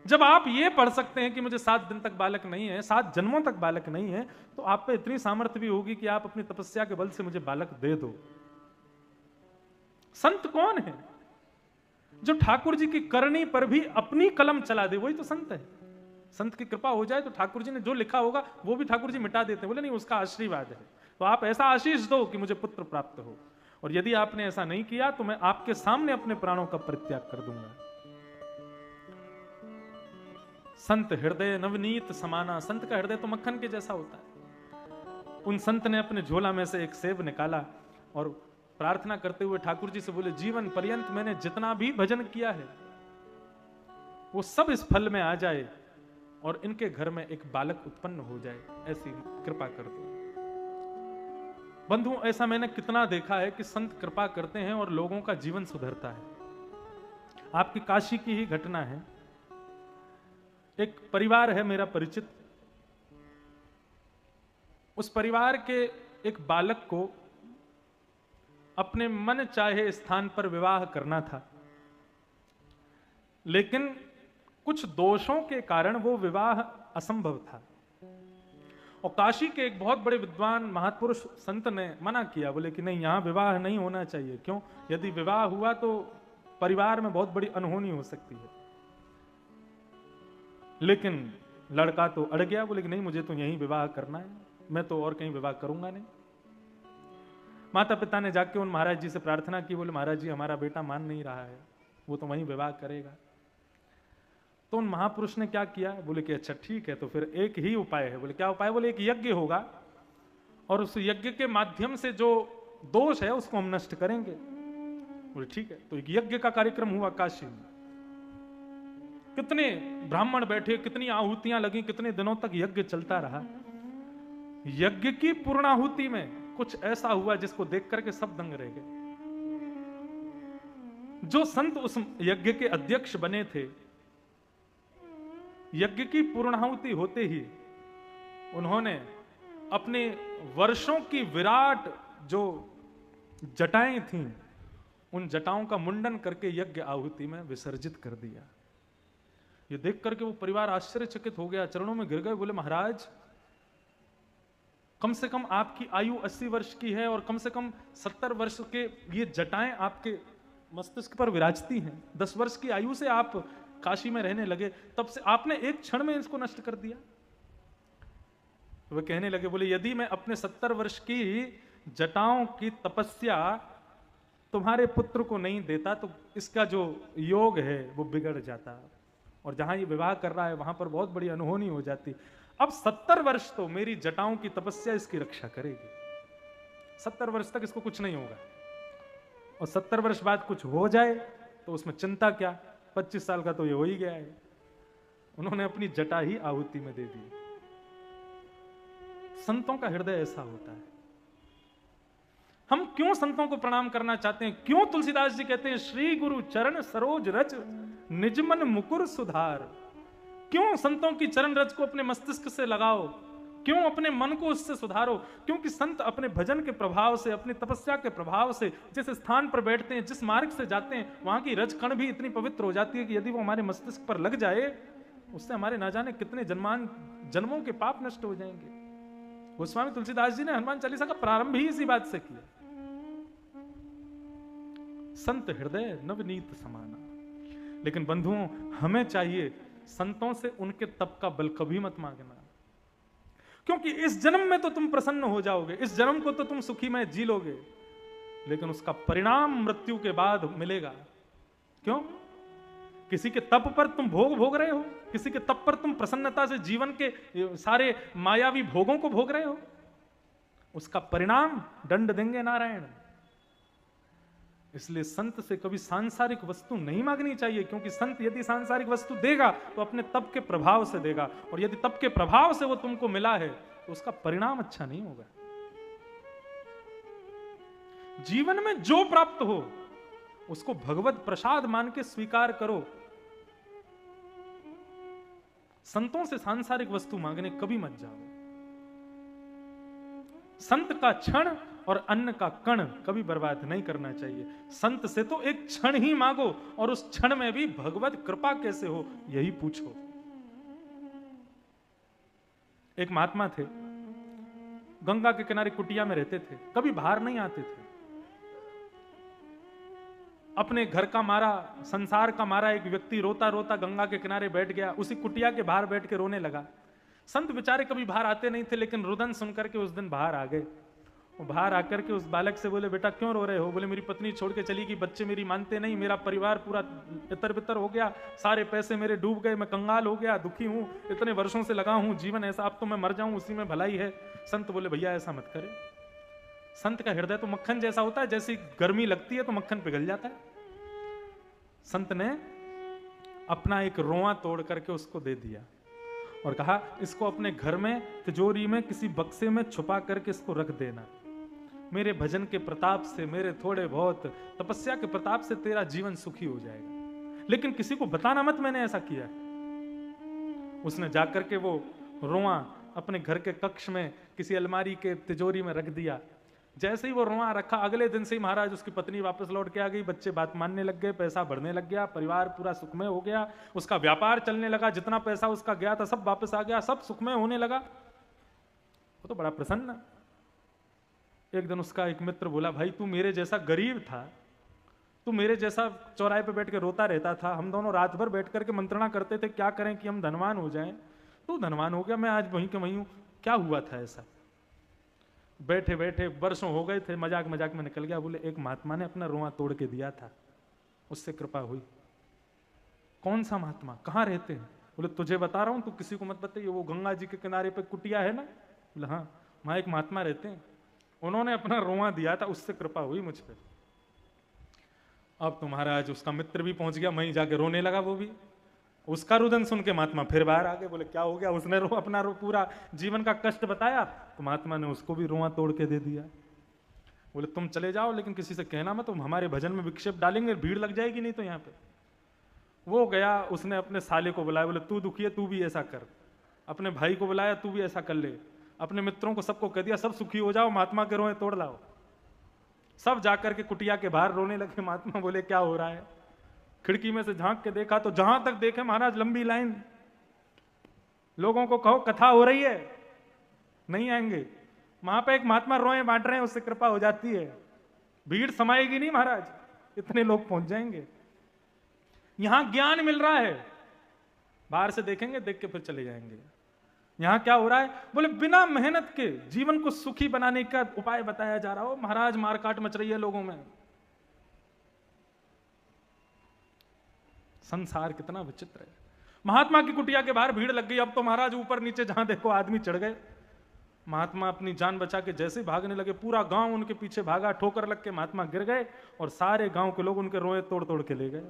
जब आप ये पढ़ सकते हैं कि मुझे 7 दिन तक बालक नहीं है, 7 जन्मों तक बालक नहीं है, तो आप पे इतनी सामर्थ्य भी होगी कि आप अपनी तपस्या के बल से मुझे बालक दे दो। संत कौन है? जो ठाकुर जी की करनी पर भी अपनी कलम चला दे, वही तो संत है। संत की कृपा हो जाए तो ठाकुर जी ने जो लिखा होगा वो भी ठाकुर जी मिटा देते हैं। बोले नहीं, उसका आशीर्वाद है, तो आप ऐसा आशीष दो कि मुझे पुत्र प्राप्त हो, और यदि आपने ऐसा नहीं किया तो मैं आपके सामने अपने प्राणों का परित्याग कर दूंगा। संत हृदय नवनीत समाना, संत का हृदय तो मक्खन के जैसा होता है। उन संत ने अपने झोला में से एक सेब निकाला और प्रार्थना करते हुए ठाकुर जी से बोले, जीवन पर्यंत मैंने जितना भी भजन किया है वो सब इस फल में आ जाए और इनके घर में एक बालक उत्पन्न हो जाए, ऐसी कृपा कर दो। बंधु, ऐसा मैंने कितना देखा है कि संत कृपा करते हैं और लोगों का जीवन सुधरता है। आपकी काशी की ही घटना है। एक परिवार है मेरा परिचित, उस परिवार के एक बालक को अपने मन चाहे स्थान पर विवाह करना था, लेकिन कुछ दोषों के कारण वो विवाह असंभव था। और काशी के एक बहुत बड़े विद्वान महापुरुष संत ने मना किया, बोले कि नहीं, यहां विवाह नहीं होना चाहिए। क्यों? यदि विवाह हुआ तो परिवार में बहुत बड़ी अनहोनी हो सकती है। लेकिन लड़का तो अड़ गया, बोले कि नहीं, मुझे तो यहीं विवाह करना है, मैं तो और कहीं विवाह करूंगा नहीं। माता पिता ने जाके उन महाराज जी से प्रार्थना की, बोले महाराज जी हमारा बेटा मान नहीं रहा है, वो तो वहीं विवाह करेगा। तो उन महापुरुष ने क्या किया, बोले कि अच्छा ठीक है, तो फिर एक ही उपाय है। बोले क्या उपाय? बोले एक यज्ञ होगा और उस यज्ञ के माध्यम से जो दोष है उसको हम नष्ट करेंगे। बोले ठीक है। तो एक यज्ञ का कार्यक्रम हुआ काशी में, कितने ब्राह्मण बैठे, कितनी आहुतियां लगी, कितने दिनों तक यज्ञ चलता रहा। यज्ञ की पूर्णाहुति में कुछ ऐसा हुआ जिसको देख करके सब दंग रह गए। जो संत उस यज्ञ के अध्यक्ष बने थे, यज्ञ की पूर्णाहुति होते ही उन्होंने अपने वर्षों की विराट जो जटाएं थीं, उन जटाओं का मुंडन करके यज्ञ आहुति में विसर्जित कर दिया। ये देख करके वो परिवार आश्चर्यचकित हो गया, चरणों में गिर गए, बोले महाराज कम से कम आपकी आयु 80 वर्ष की है और कम से कम 70 वर्ष के ये जटाएं आपके मस्तिष्क पर विराजती हैं। 10 वर्ष की आयु से आप काशी में रहने लगे, तब से आपने एक क्षण में इसको नष्ट कर दिया। वे कहने लगे, बोले यदि मैं अपने 70 वर्ष की जटाओं की तपस्या तुम्हारे पुत्र को नहीं देता तो इसका जो योग है वो बिगड़ जाता, और जहां ये विवाह कर रहा है वहां पर बहुत बड़ी अनहोनी हो जाती। अब 70 वर्ष तो मेरी जटाओं की तपस्या इसकी रक्षा करेगी, 70 वर्ष तक इसको कुछ नहीं होगा, और 70 वर्ष बाद कुछ हो जाए तो उसमें चिंता क्या, 25 साल का तो ये हो ही गया है। उन्होंने अपनी जटा ही आहुति में दे दी। संतों का हृदय ऐसा होता है। हम क्यों संतों को प्रणाम करना चाहते हैं? क्यों तुलसीदास जी कहते हैं श्री गुरु चरण सरोज रच निज मन मुकुर सुधार? क्यों संतों की चरण रज को अपने मस्तिष्क से लगाओ, क्यों अपने मन को उससे सुधारो? क्योंकि संत अपने भजन के प्रभाव से, अपनी तपस्या के प्रभाव से जिस स्थान पर बैठते हैं, जिस मार्ग से जाते हैं, वहां की रज कण भी इतनी पवित्र हो जाती है कि यदि वो हमारे मस्तिष्क पर लग जाए उससे हमारे ना जाने कितने जन्मों के पाप नष्ट हो जाएंगे। गोस्वामी तुलसीदास जी ने हनुमान चालीसा का प्रारंभ ही इसी बात से किया, संत हृदय नवनीत समाना। लेकिन बंधुओं, हमें चाहिए संतों से उनके तप का बल कभी मत मांगना, क्योंकि इस जन्म में तो तुम प्रसन्न हो जाओगे, इस जन्म को तो तुम सुखी में जी लोगे, लेकिन उसका परिणाम मृत्यु के बाद मिलेगा। क्यों? किसी के तप पर तुम भोग रहे हो, किसी के तप पर तुम प्रसन्नता से जीवन के सारे मायावी भोगों को भोग रहे हो, उसका परिणाम दंड देंगे नारायण। इसलिए संत से कभी सांसारिक वस्तु नहीं मांगनी चाहिए, क्योंकि संत यदि सांसारिक वस्तु देगा तो अपने तप के प्रभाव से देगा, और यदि तप के प्रभाव से वो तुमको मिला है तो उसका परिणाम अच्छा नहीं होगा। जीवन में जो प्राप्त हो उसको भगवत प्रसाद मान के स्वीकार करो। संतों से सांसारिक वस्तु मांगने कभी मत जाओ। संत का क्षण और अन्न का कण कभी बर्बाद नहीं करना चाहिए। संत से तो एक क्षण ही मांगो, और उस क्षण में भी भगवत कृपा कैसे हो यही पूछो। एक महात्मा थे, गंगा के किनारे कुटिया में रहते थे, कभी बाहर नहीं आते थे। अपने घर का मारा, संसार का मारा एक व्यक्ति रोता रोता गंगा के किनारे बैठ गया, उसी कुटिया के बाहर बैठ के रोने लगा। संत बेचारे कभी बाहर आते नहीं थे, लेकिन रुदन सुनकर के उस दिन बाहर आ गए। वो बाहर आकर के उस बालक से बोले, बेटा क्यों रो रहे हो? बोले, मेरी पत्नी छोड़ के चली गई, बच्चे मेरी मानते नहीं, मेरा परिवार पूरा इतर बितर हो गया, सारे पैसे मेरे डूब गए, मैं कंगाल हो गया, दुखी हूं, इतने वर्षों से लगा हूं जीवन ऐसा, अब तो मैं मर जाऊं, उसी में भलाई है। संत बोले, भैया ऐसा मत करे। संत का हृदय तो मक्खन जैसा होता है, जैसी गर्मी लगती है तो मक्खन पिघल जाता है। संत ने अपना एक रोआ तोड़ करके उसको दे दिया और कहा, इसको अपने घर में तिजोरी में किसी बक्से में छुपा करके इसको रख देना। मेरे भजन के प्रताप से, मेरे थोड़े बहुत तपस्या के प्रताप से तेरा जीवन सुखी हो जाएगा, लेकिन किसी को बताना मत मैंने ऐसा किया। उसने जाकर के वो रोआ अपने घर के कक्ष में किसी अलमारी के तिजोरी में रख दिया। जैसे ही वो रोआ रखा, अगले दिन से ही महाराज उसकी पत्नी वापस लौट के आ गई, बच्चे बात मानने लग गए, पैसा बढ़ने लग गया, परिवार पूरा सुखमय हो गया, उसका व्यापार चलने लगा, जितना पैसा उसका गया था सब वापस आ गया, सब सुखमय होने लगा। वो तो बड़ा प्रसन्न। एक दिन उसका एक मित्र बोला, भाई तू मेरे जैसा गरीब था, तू मेरे जैसा चौराहे पे बैठ के रोता रहता था, हम दोनों रात भर बैठ करके मंत्रणा करते थे क्या करें कि हम धनवान हो जाएं, तू धनवान हो गया, मैं आज वहीं के वहीं हूं, क्या हुआ था ऐसा? बैठे बैठे वर्षों हो गए थे, मजाक मजाक में निकल गया। बोले, एक महात्मा ने अपना रोआ तोड़ के दिया था, उससे कृपा हुई। कौन सा महात्मा, कहाँ रहते हैं? बोले, तुझे बता रहा हूं, तू किसी को मत बताइए, वो गंगा जी के किनारे पे कुटिया है ना। बोले, हाँ, वहां एक महात्मा रहते हैं, उन्होंने अपना रोआ दिया था, उससे कृपा हुई मुझ पर। अब तो महाराज उसका मित्र भी पहुंच गया, वहीं जाके रोने लगा वो भी। उसका रुदन सुन के महात्मा फिर बाहर आ गए, बोले क्या हो गया? उसने अपना पूरा जीवन का कष्ट बताया, तो महात्मा ने उसको भी रोआ तोड़ के दे दिया। बोले तुम चले जाओ, लेकिन किसी से कहना मत, तुम हमारे भजन में विक्षेप डालेंगे, भीड़ लग जाएगी नहीं तो यहाँ पे। वो गया, उसने अपने साले को बुलाया, बोले तू दुखी है, तू भी ऐसा कर। अपने भाई को बुलाया, तू भी ऐसा कर ले। अपने मित्रों को सबको कह दिया, सब सुखी हो जाओ, महात्मा के रोए तोड़ लाओ। सब जाकर के कुटिया के बाहर रोने लगे। महात्मा बोले क्या हो रहा है? खिड़की में से झांक के देखा तो जहां तक देखे महाराज लंबी लाइन। लोगों को कहो कथा हो रही है, नहीं आएंगे। वहां पे एक महात्मा रोए बांट रहे हैं, उससे कृपा हो जाती है। भीड़ समाएगी नहीं महाराज, इतने लोग पहुंच जाएंगे। यहां ज्ञान मिल रहा है, बाहर से देखेंगे, देख के फिर चले जाएंगे। यहां क्या हो रहा है? बोले बिना मेहनत के जीवन को सुखी बनाने का उपाय बताया जा रहा हो। महाराज मारकाट मच रही है लोगों में। संसार कितना विचित्र है। महात्मा की कुटिया के बाहर भीड़ लग गई। अब तो महाराज ऊपर नीचे जहां देखो आदमी चढ़ गए। महात्मा अपनी जान बचा के जैसे भागने लगे, पूरा गांव उनके पीछे भागा। ठोकर लग के महात्मा गिर गए और सारे गांव के लोग उनके रोए तोड़ तोड़ के ले गए।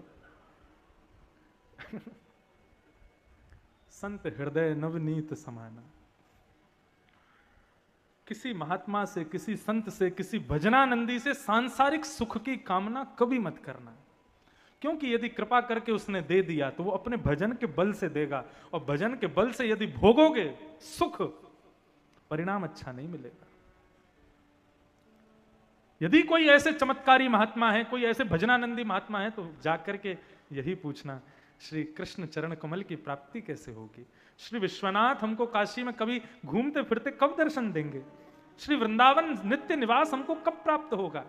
संत हृदय नवनीत समाना। किसी महात्मा से, किसी संत से, किसी भजनानंदी से सांसारिक सुख की कामना कभी मत करना, क्योंकि यदि कृपा करके उसने दे दिया तो वो अपने भजन के बल से देगा, और भजन के बल से यदि भोगोगे सुख, परिणाम अच्छा नहीं मिलेगा। यदि कोई ऐसे चमत्कारी महात्मा है, कोई ऐसे भजनानंदी महात्मा है, तो जाकर के यही पूछना, श्री कृष्ण चरण कमल की प्राप्ति कैसे होगी? श्री विश्वनाथ हमको काशी में कभी घूमते फिरते कब दर्शन देंगे? श्री वृंदावन नित्य निवास हमको कब प्राप्त होगा?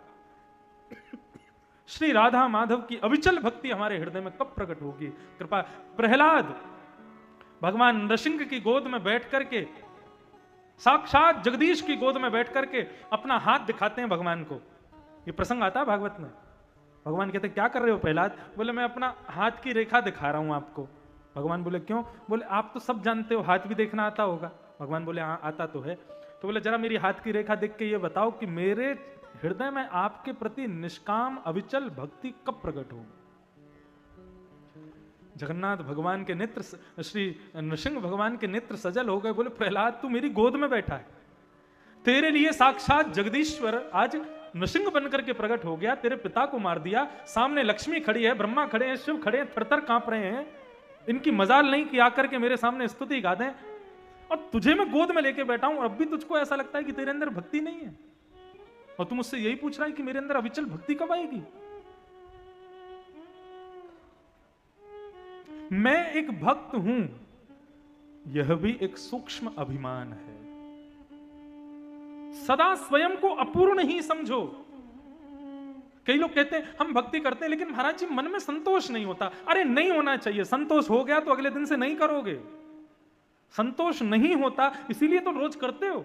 श्री राधा माधव की अविचल भक्ति हमारे हृदय में कब प्रकट होगी? कृपा। प्रहलाद भगवान नृसिंह की गोद में बैठ करके, साक्षात जगदीश की गोद में बैठ करके अपना हाथ दिखाते हैं भगवान को। ये प्रसंग आता है भागवत में। भगवान कहते क्या कर रहे हो प्रहलाद? बोले मैं अपना हाथ की रेखा दिखा रहा हूं आपको। भगवान बोले क्यों? बोले आप तो सब जानते हो, हाथ भी देखना आता होगा। भगवान बोले हाँ आता तो है। तो बोले जरा मेरी हाथ की रेखा देख के ये बताओ कि मेरे हृदय में आपके प्रति निष्काम अविचल भक्ति कब प्रकट हो? जगन्नाथ भगवान के नेत्र, श्री नृसिंह भगवान के नेत्र सजल हो गए। बोले प्रहलाद तू मेरी गोद में बैठा है, तेरे लिए साक्षात जगदीश्वर आज नृसिंह बनकर के प्रकट हो गया। तेरे पिता को मार दिया, सामने लक्ष्मी खड़ी है, ब्रह्मा खड़े हैं, शिव खड़े हैं, थरथर कांप रहे हैं। इनकी मजाल नहीं कि आकर के मेरे सामने स्तुति गा दें, और तुझे मैं गोद में लेके बैठा हूं, और अब भी तुझको ऐसा लगता है कि तेरे अंदर भक्ति नहीं है, और तुम मुझसे यही पूछ रहा है कि मेरे अंदर अविचल भक्ति कब आएगी? मैं एक भक्त हूं, यह भी एक सूक्ष्म अभिमान है। सदा स्वयं को अपूर्ण ही समझो। कई लोग कहते हैं हम भक्ति करते हैं, लेकिन महाराज जी मन में संतोष नहीं होता। अरे नहीं होना चाहिए। संतोष हो गया तो अगले दिन से नहीं करोगे। संतोष नहीं होता इसीलिए तो रोज करते हो।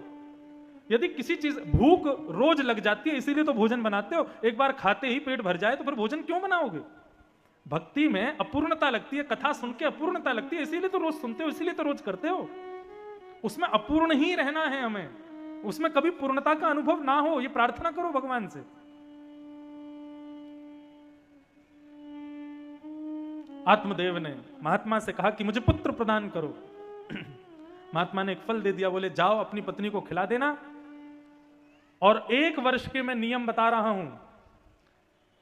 यदि किसी चीज भूख रोज लग जाती है इसीलिए तो भोजन बनाते हो। एक बार खाते ही पेट भर जाए तो फिर भोजन क्यों बनाओगे? भक्ति में अपूर्णता लगती है, कथा सुन के अपूर्णता लगती है, इसीलिए तो रोज सुनते हो, इसीलिए तो रोज करते हो। उसमें अपूर्ण ही रहना है हमें, उसमें कभी पूर्णता का अनुभव ना हो, ये प्रार्थना करो भगवान से। आत्मदेव ने महात्मा से कहा कि मुझे पुत्र प्रदान करो। महात्मा ने एक फल दे दिया, बोले जाओ अपनी पत्नी को खिला देना, और 1 वर्ष के मैं नियम बता रहा हूं।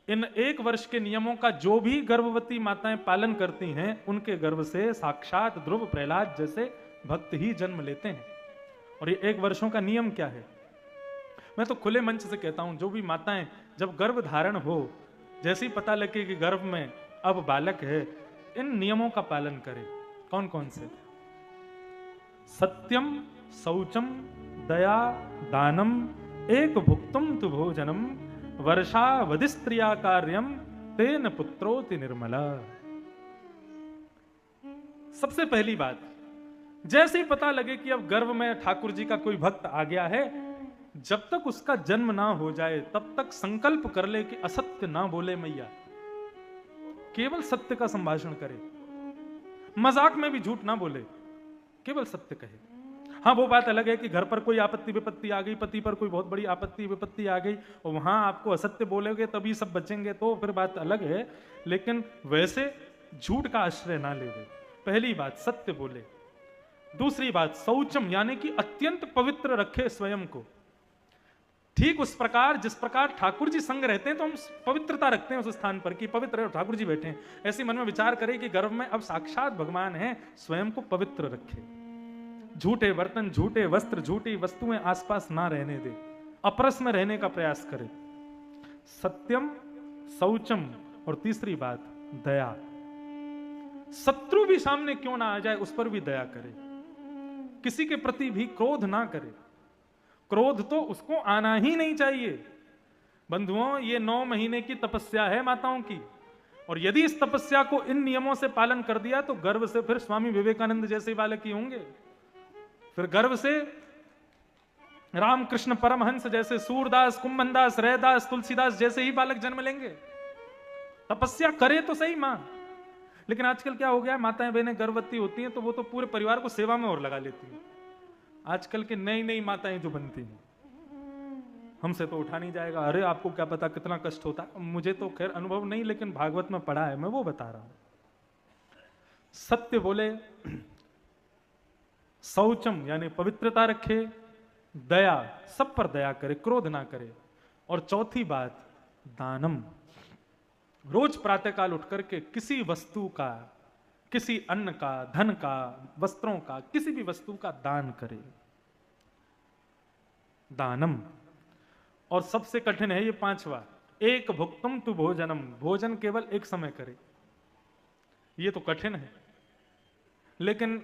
इन 1 वर्ष के नियमों का जो भी गर्भवती माताएं पालन करती हैं, उनके गर्भ से साक्षात ध्रुव प्रहलाद जैसे भक्त ही जन्म लेते हैं। और ये 1 वर्षों का नियम क्या है? मैं तो खुले मंच से कहता हूं, जो भी माताएं जब गर्भ धारण हो, जैसे ही पता लगे कि गर्भ में अब बालक है, इन नियमों का पालन करें। कौन कौन से? सत्यम, शौचम, दया, दानम, एक भुक्तुम तु भोजनम, वर्षावधि स्त्रिया कार्यम, तेन पुत्रोति निर्मला। सबसे पहली बात, जैसे ही पता लगे कि अब गर्भ में ठाकुर जी का कोई भक्त आ गया है, जब तक उसका जन्म ना हो जाए तब तक संकल्प कर ले कि असत्य ना बोले मैया, केवल सत्य का संभाषण करे, मजाक में भी झूठ ना बोले, केवल सत्य कहे। हाँ वो बात अलग है कि घर पर कोई आपत्ति विपत्ति आ गई, पति पर कोई बहुत बड़ी आपत्ति विपत्ति आ गई और वहां आपको असत्य बोलोगे तभी सब बचेंगे, तो फिर बात अलग है। लेकिन वैसे झूठ का आश्रय ना ले। पहली बात सत्य बोले, दूसरी बात शौचम यानी कि अत्यंत पवित्र रखे स्वयं को। ठीक उस प्रकार जिस प्रकार ठाकुर जी संग रहते हैं तो हम पवित्रता रखते हैं उस स्थान पर कि पवित्र ठाकुर जी बैठे हैं, ऐसे मन में विचार करें कि गर्भ में अब साक्षात भगवान है, स्वयं को पवित्र रखे। झूठे बर्तन, झूठे वस्त्र, झूठी वस्तुएं आसपास ना रहने दे, अपरस में रहने का प्रयास करे। सत्यम, शौचम और तीसरी बात दया। शत्रु भी सामने क्यों ना आ जाए उस पर भी दया करे, किसी के प्रति भी क्रोध ना करे। क्रोध तो उसको आना ही नहीं चाहिए। बंधुओं, ये 9 महीने की तपस्या है माताओं की, और यदि इस तपस्या को इन नियमों से पालन कर दिया तो गर्भ से फिर स्वामी विवेकानंद जैसे बालक ही होंगे, फिर गर्भ से रामकृष्ण परमहंस जैसे, सूरदास, कुंभनदास, रैदास, तुलसीदास जैसे ही बालक जन्म लेंगे। तपस्या करे तो सही मां। लेकिन आजकल क्या हो गया है, माताएं बहनें गर्भवती होती हैं तो वो तो पूरे परिवार को सेवा में और लगा लेती हैं। आजकल के नई नई माताएं जो बनती हैं, हमसे तो उठा नहीं जाएगा, अरे आपको क्या पता कितना कष्ट होता है। मुझे तो खैर अनुभव नहीं, लेकिन भागवत में पढ़ा है, मैं वो बता रहा हूं। सत्य बोले, शौचम यानी पवित्रता रखे, दया, सब पर दया करे, क्रोध ना करे, और चौथी बात दानम, रोज प्रातःकाल उठ करके किसी वस्तु का, किसी अन्न का, धन का, वस्त्रों का, किसी भी वस्तु का दान करे। दानम। और सबसे कठिन है ये 5वां, एक भुक्तम तु भोजनम, भोजन केवल एक समय करे। ये तो कठिन है, लेकिन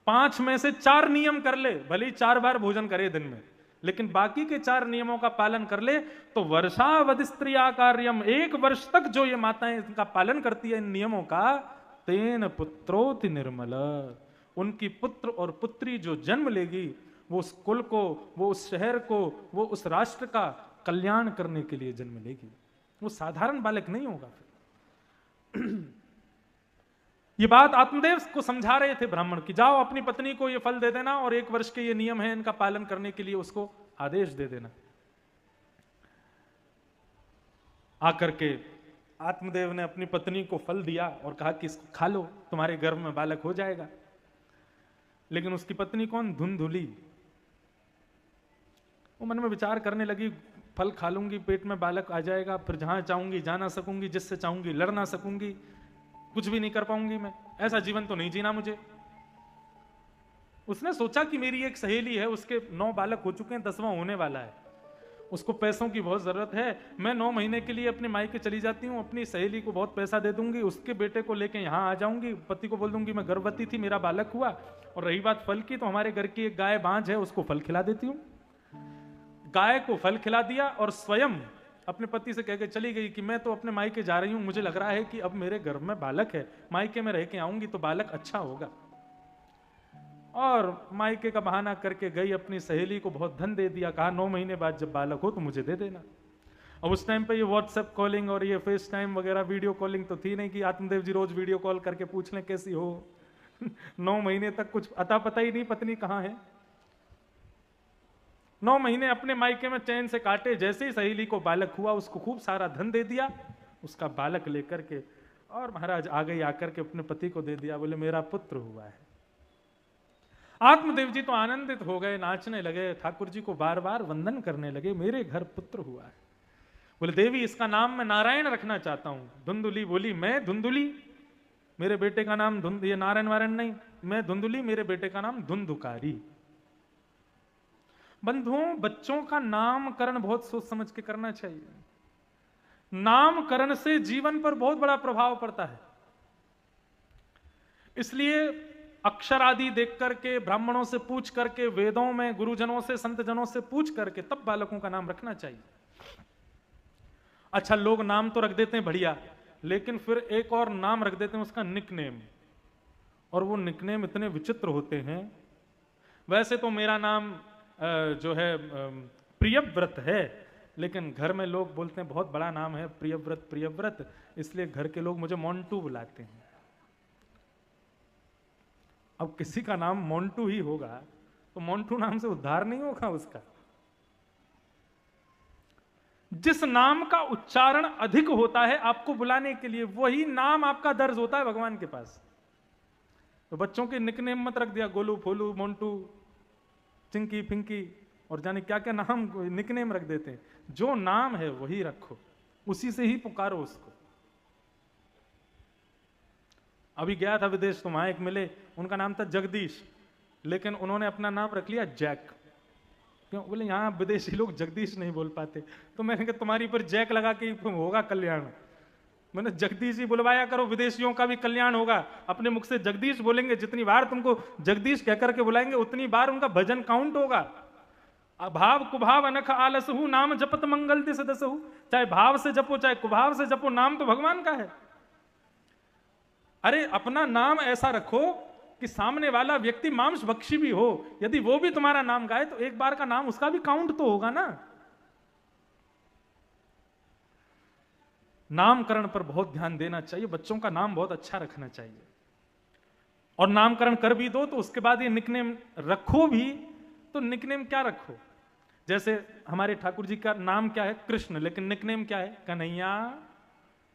5 में से 4 नियम कर ले, भले ही 4 बार भोजन करे दिन में, लेकिन बाकी के 4 नियमों का पालन कर ले तो वर्षावधि स्त्रिया कार्यम, 1 वर्ष तक जो ये माताएं इनका पालन करती है इन नियमों का, तेन पुत्रोति निर्मल, उनकी पुत्र और पुत्री जो जन्म लेगी वो उस कुल को, वो उस शहर को, वो उस राष्ट्र का कल्याण करने के लिए जन्म लेगी। वो साधारण बालक नहीं होगा। फिर ये बात आत्मदेव को समझा रहे थे ब्राह्मण कि जाओ अपनी पत्नी को ये फल दे देना, और 1 वर्ष के ये नियम है इनका पालन करने के लिए उसको आदेश दे देना। आकर के आत्मदेव ने अपनी पत्नी को फल दिया और कहा कि इसको खा लो, तुम्हारे गर्भ में बालक हो जाएगा। लेकिन उसकी पत्नी कौन? धुंधुली। वो मन में विचार करने लगी, फल खा लूंगी पेट में बालक आ जाएगा, फिर जहां चाहूंगी जा ना सकूंगी, जिससे चाहूंगी लड़ ना सकूंगी, कुछ भी नहीं कर पाऊंगी मैं, ऐसा जीवन तो नहीं जीना मुझे। उसने सोचा कि मेरी एक सहेली है, उसके 9 बालक हो चुके हैं, 10वां होने वाला है, उसको पैसों की बहुत जरूरत है, मैं 9 महीने के लिए अपने मायके चली जाती हूँ, अपनी सहेली को बहुत पैसा दे दूंगी, उसके बेटे को लेके यहाँ आ जाऊंगी, पति को बोल दूंगी मैं गर्भवती थी, मेरा बालक हुआ। और रही बात फल की, तो हमारे घर की एक गाय बांझ है, उसको फल खिला देती हूँ। गाय को फल खिला दिया और स्वयं अपने पति से कह के चली गई कि मैं तो अपने मायके जा रही हूं, मुझे लग रहा है कि अब मेरे गर्भ में बालक है, मायके में रह के आऊंगी तो बालक अच्छा होगा। और मायके का बहाना करके गई, अपनी सहेली को बहुत धन दे दिया, कहा 9 महीने बाद जब बालक हो तो मुझे दे देना। अब उस टाइम पे ये व्हाट्सएप कॉलिंग और ये फेस टाइम वगैरह वीडियो कॉलिंग तो थी नहीं कि आत्मदेव जी रोज वीडियो कॉल करके पूछ लें कैसी हो। 9 महीने तक कुछ अता पता ही नहीं पत्नी कहाँ है। 9 महीने अपने मायके में चैन से काटे, जैसे ही सहेली को बालक हुआ उसको खूब सारा धन दे दिया, उसका बालक लेकर के, और महाराज आ गई, आकर के अपने पति को दे दिया, बोले मेरा पुत्र हुआ है। आत्मदेव जी तो आनंदित हो गए, नाचने लगे, ठाकुर जी को बार बार वंदन करने लगे, मेरे घर पुत्र हुआ है। बोले देवी इसका नाम मैं नारायण रखना चाहता हूं। धुंधुली बोली मैं धुंधुली, मेरे बेटे का नाम ये नारायण वारायण नहीं, मैं धुंधुली, मेरे बेटे का नाम धुंधुकारी। बंधुओं, बच्चों का नामकरण बहुत सोच समझ के करना चाहिए। नामकरण से जीवन पर बहुत बड़ा प्रभाव पड़ता है। इसलिए अक्षर आदि देख करके, ब्राह्मणों से पूछ करके, वेदों में गुरुजनों से, संतजनों से पूछ करके तब बालकों का नाम रखना चाहिए। अच्छा, लोग नाम तो रख देते हैं बढ़िया, लेकिन फिर एक और नाम रख देते हैं उसका निकनेम, और वो निकनेम इतने विचित्र होते हैं। वैसे तो मेरा नाम जो है प्रियव्रत है, लेकिन घर में लोग बोलते हैं बहुत बड़ा नाम है प्रियव्रत, प्रियव्रत, इसलिए घर के लोग मुझे मोंटू बुलाते हैं। अब किसी का नाम मोंटू ही होगा तो मोंटू नाम से उद्धार नहीं होगा उसका। जिस नाम का उच्चारण अधिक होता है आपको बुलाने के लिए, वही नाम आपका दर्ज होता है भगवान के पास। तो बच्चों के निकनेम मत रख दिया, गोलू, फोलू, मोंटू, चिंकी, पिंकी और जाने क्या क्या नाम निकनेम रख देते हैं। जो नाम है वही रखो, उसी से ही पुकारो उसको। अभी गया था विदेश, तो वहां एक मिले, उनका नाम था जगदीश, लेकिन उन्होंने अपना नाम रख लिया जैक। क्यों? बोले यहाँ विदेशी लोग जगदीश नहीं बोल पाते। तो मैंने कहा तुम्हारी पर जैक लगा के होगा कल्याण। मैंने जगदीश ही बुलवाया करो, विदेशियों का भी कल्याण होगा। अपने मुख से जगदीश बोलेंगे, जितनी बार तुमको जगदीश कहकर के बुलाएंगे उतनी बार उनका भजन काउंट होगा। अभाव कुभाव अनख आलसहु, नाम जपत मंगल दिस दसहु। चाहे भाव से जपो चाहे कुभाव से जपो, नाम तो भगवान का है। अरे अपना नाम ऐसा रखो कि सामने वाला व्यक्ति मांस भक्षी भी हो, यदि वो भी तुम्हारा नाम गाए तो एक बार का नाम उसका भी काउंट तो होगा ना। नामकरण पर बहुत ध्यान देना चाहिए, बच्चों का नाम बहुत अच्छा रखना चाहिए। और नामकरण कर भी दो तो उसके बाद ये निकनेम रखो भी, तो निकनेम क्या रखो? जैसे हमारे ठाकुर जी का नाम क्या है? कृष्ण, लेकिन निकनेम क्या है? कन्हैया,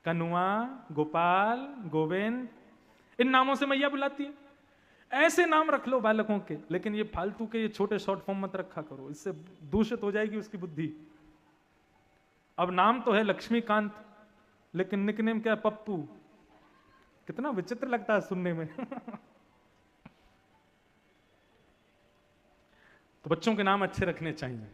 कनुआ, गोपाल, गोविंद। इन नामों से मैया बुलाती है। ऐसे नाम रख लो बालकों के, लेकिन ये फालतू के ये छोटे शॉर्ट फॉर्म मत रखा करो, इससे दूषित हो जाएगी उसकी बुद्धि। अब नाम तो है लक्ष्मीकांत, लेकिन निकनेम क्या है? पप्पू। कितना विचित्र लगता है सुनने में। तो बच्चों के नाम अच्छे रखने चाहिए।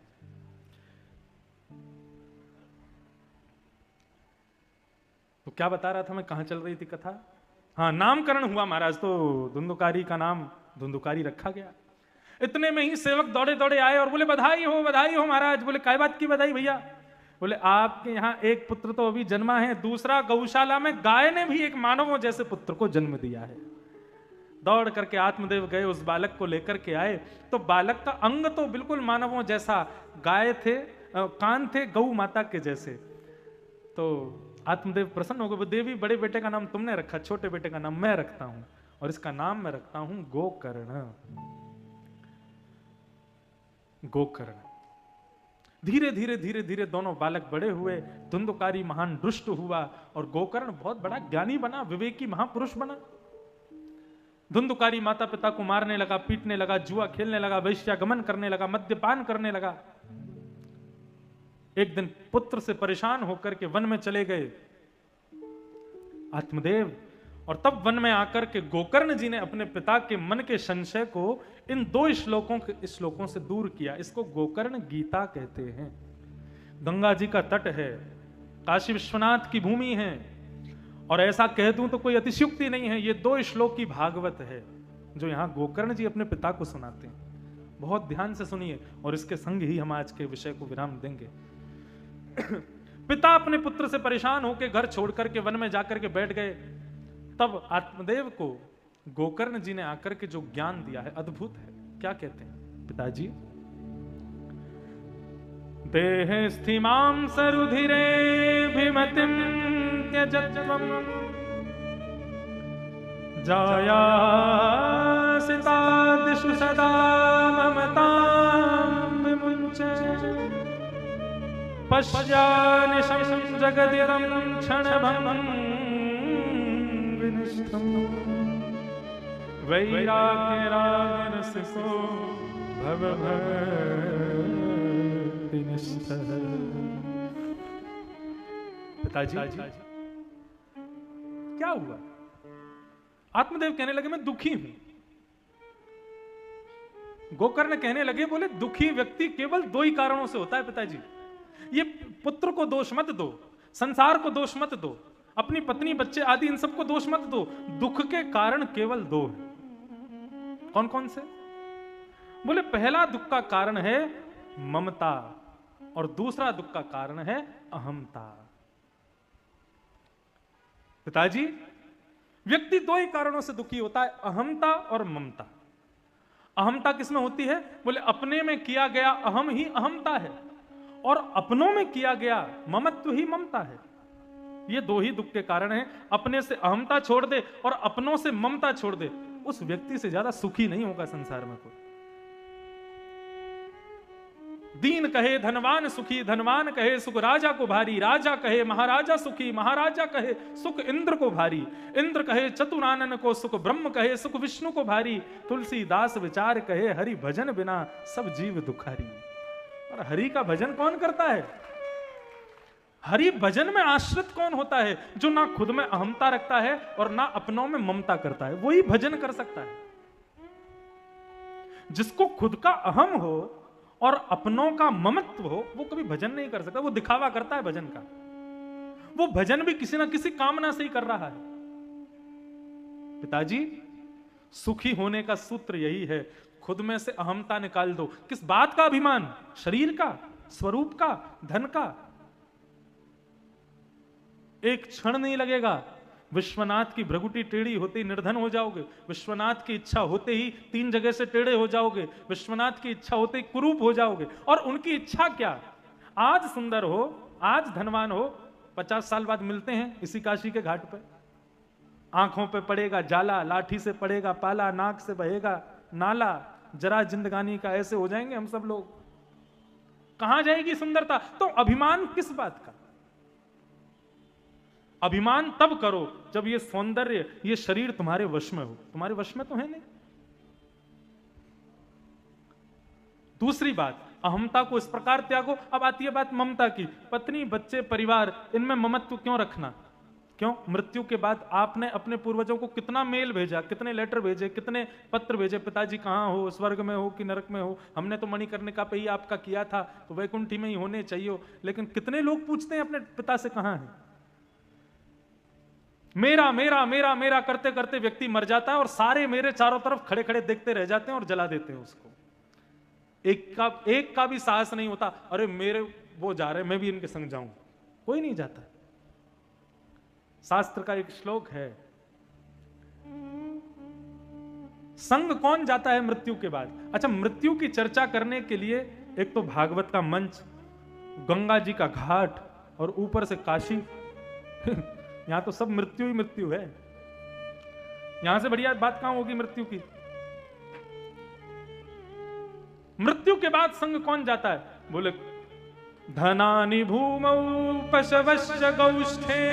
तो क्या बता रहा था मैं, कहां चल रही थी कथा? हाँ, नामकरण हुआ महाराज, तो धुंधुकारी का नाम धुंधुकारी रखा गया। इतने में ही सेवक दौड़े दौड़े आए और बोले बधाई हो महाराज। बोले काय बात की बधाई भैया? बोले आपके यहाँ एक पुत्र तो अभी जन्मा है, दूसरा गौशाला में गाय ने भी एक मानवों जैसे पुत्र को जन्म दिया है। दौड़ करके आत्मदेव गए, उस बालक को लेकर के आए, तो बालक का अंग तो बिल्कुल मानवों जैसा, गाय थे, कान थे गौ माता के जैसे। तो आत्मदेव प्रसन्न हो गए। देवी, बड़े बेटे का नाम तुमने रखा, छोटे बेटे का नाम मैं रखता हूं, और इसका नाम मैं रखता हूं गोकर्ण। गोकर्ण। धीरे धीरे धीरे धीरे दोनों बालक बड़े हुए। धुंधुकारी महान दुष्ट हुआ और गोकर्ण बहुत बड़ा ज्ञानी बना, विवेकी महापुरुष बना। धुंधुकारी माता पिता को मारने लगा, पीटने लगा, जुआ खेलने लगा, वैश्यागमन करने लगा, मद्यपान करने लगा। एक दिन पुत्र से परेशान होकर के वन में चले गए आत्मदेव, और तब वन में आकर के गोकर्ण जी ने अपने पिता के मन के संशय को इन दो श्लोकों से दूर किया। इसको गोकर्ण गीता कहते हैं। गंगा जी का तट है, काशी विश्वनाथ की भूमि है, और ऐसा कह दूं तो कोई अतिशयोक्ति नहीं है, ये 2 श्लोक की भागवत है जो यहां गोकर्ण जी अपने पिता को सुनाते हैं। बहुत ध्यान से सुनिए, और इसके संग ही हम आज के विषय को विराम देंगे। पिता अपने पुत्र से परेशान होकर घर छोड़ करके वन में जाकर के बैठ गए। तब आत्मदेव को गोकर्ण जी ने आकर के जो ज्ञान दिया है अद्भुत है। क्या कहते हैं पिताजी? देह स्थिमां सरुधिरे भिमतिं त्यजत्वं जाया सितादिषु सदा ममतां विमुञ्चे पश्यानिशं जगदिदं क्षणभङ्गं विनिष्ठं वैराग्यरागरसिको भवभक्तिनिष्ठः। पिताजी क्या हुआ? आत्मदेव कहने लगे मैं दुखी हूं। गोकर्ण कहने लगे, बोले दुखी व्यक्ति केवल 2 ही कारणों से होता है पिताजी। ये पुत्र को दोष मत दो, संसार को दोष मत दो, अपनी पत्नी बच्चे आदि इन सबको दोष मत दो। दुख के कारण केवल 2 हैं। कौन कौन से? बोले पहला दुख का कारण है ममता, और दूसरा दुख का कारण है अहमता। पिताजी, व्यक्ति 2 ही कारणों से दुखी होता है, अहमता और ममता। अहमता किसमें होती है? बोले अपने में किया गया अहम ही अहमता है, और अपनों में किया गया ममत्व ही ममता है। ये 2 ही दुख के कारण हैं। अपने से अहमता छोड़ दे और अपनों से ममता छोड़ दे, उस व्यक्ति से ज्यादा सुखी नहीं होगा संसार में कोई। दीन कहे धनवान सुखी, धनवान कहे सुख राजा को भारी, राजा कहे महाराजा सुखी, महाराजा कहे सुख इंद्र को भारी, इंद्र कहे चतुरानन को सुख, ब्रह्म कहे सुख विष्णु को भारी, तुलसीदास विचार कहे हरि भजन बिना सब जीव दुखारी। और हरि का भजन कौन करता है? हरि भजन में आश्रित कौन होता है? जो ना खुद में अहमता रखता है और ना अपनों में ममता करता है, वही भजन कर सकता है। जिसको खुद का अहम हो और अपनों का ममत्व हो, वो कभी भजन नहीं कर सकता। वो दिखावा करता है भजन का। वो भजन भी किसी ना किसी कामना से ही कर रहा है। पिताजी, सुखी होने का सूत्र यही है, खुद में से अहमता निकाल दो। किस बात का अभिमान? शरीर का, स्वरूप का, धन का। एक क्षण नहीं लगेगा। विश्वनाथ की भ्रगुटी टेढ़ी होते ही निर्धन हो जाओगे। विश्वनाथ की इच्छा होते ही 3 जगह से टेढ़े हो जाओगे। विश्वनाथ की इच्छा होते ही कुरूप हो जाओगे। और उनकी इच्छा क्या? आज सुंदर हो, आज धनवान हो, 50 साल बाद मिलते हैं इसी काशी के घाट पर। आंखों पे पड़ेगा जाला, लाठी से पड़ेगा पाला, नाक से बहेगा नाला, जरा जिंदगानी का ऐसे हो जाएंगे हम सब लोग। कहां जाएगी सुंदरता? तो अभिमान किस बात का? अभिमान तब करो जब ये सौंदर्य, ये शरीर तुम्हारे वश में हो। तुम्हारे वश में तो है नहीं। दूसरी बात, अहमता को इस प्रकार त्यागो। अब आती है बात ममता की। पत्नी, बच्चे, परिवार, इनमें ममत्व क्यों रखना? क्यों? मृत्यु के बाद आपने अपने पूर्वजों को कितना मेल भेजा, कितने लेटर भेजे, कितने पत्र भेजे, पिताजी कहां हो, स्वर्ग में हो कि नरक में हो? हमने तो मणिकर्णिका पे ही आपका किया था, तो वैकुंठी में ही होने चाहिए। लेकिन कितने लोग पूछते हैं अपने पिता से कहां है? मेरा मेरा मेरा मेरा करते करते व्यक्ति मर जाता है और सारे मेरे चारों तरफ खड़े खड़े देखते रह जाते हैं और जला देते हैं उसको। एक का भी साहस नहीं होता, अरे मेरे वो जा रहे, मैं भी इनके संग जाऊं। कोई नहीं जाता। शास्त्र का एक श्लोक है, संग कौन जाता है मृत्यु के बाद? अच्छा, मृत्यु की चर्चा करने के लिए एक तो भागवत का मंच, गंगा जी का घाट और ऊपर से काशी। यहां तो सब मृत्यु ही मृत्यु है। यहां से बढ़िया बात कहां होगी मृत्यु की? मृत्यु के बाद संग कौन जाता है? बोले धनानि भूमौ पशवश्च गौष्ठे,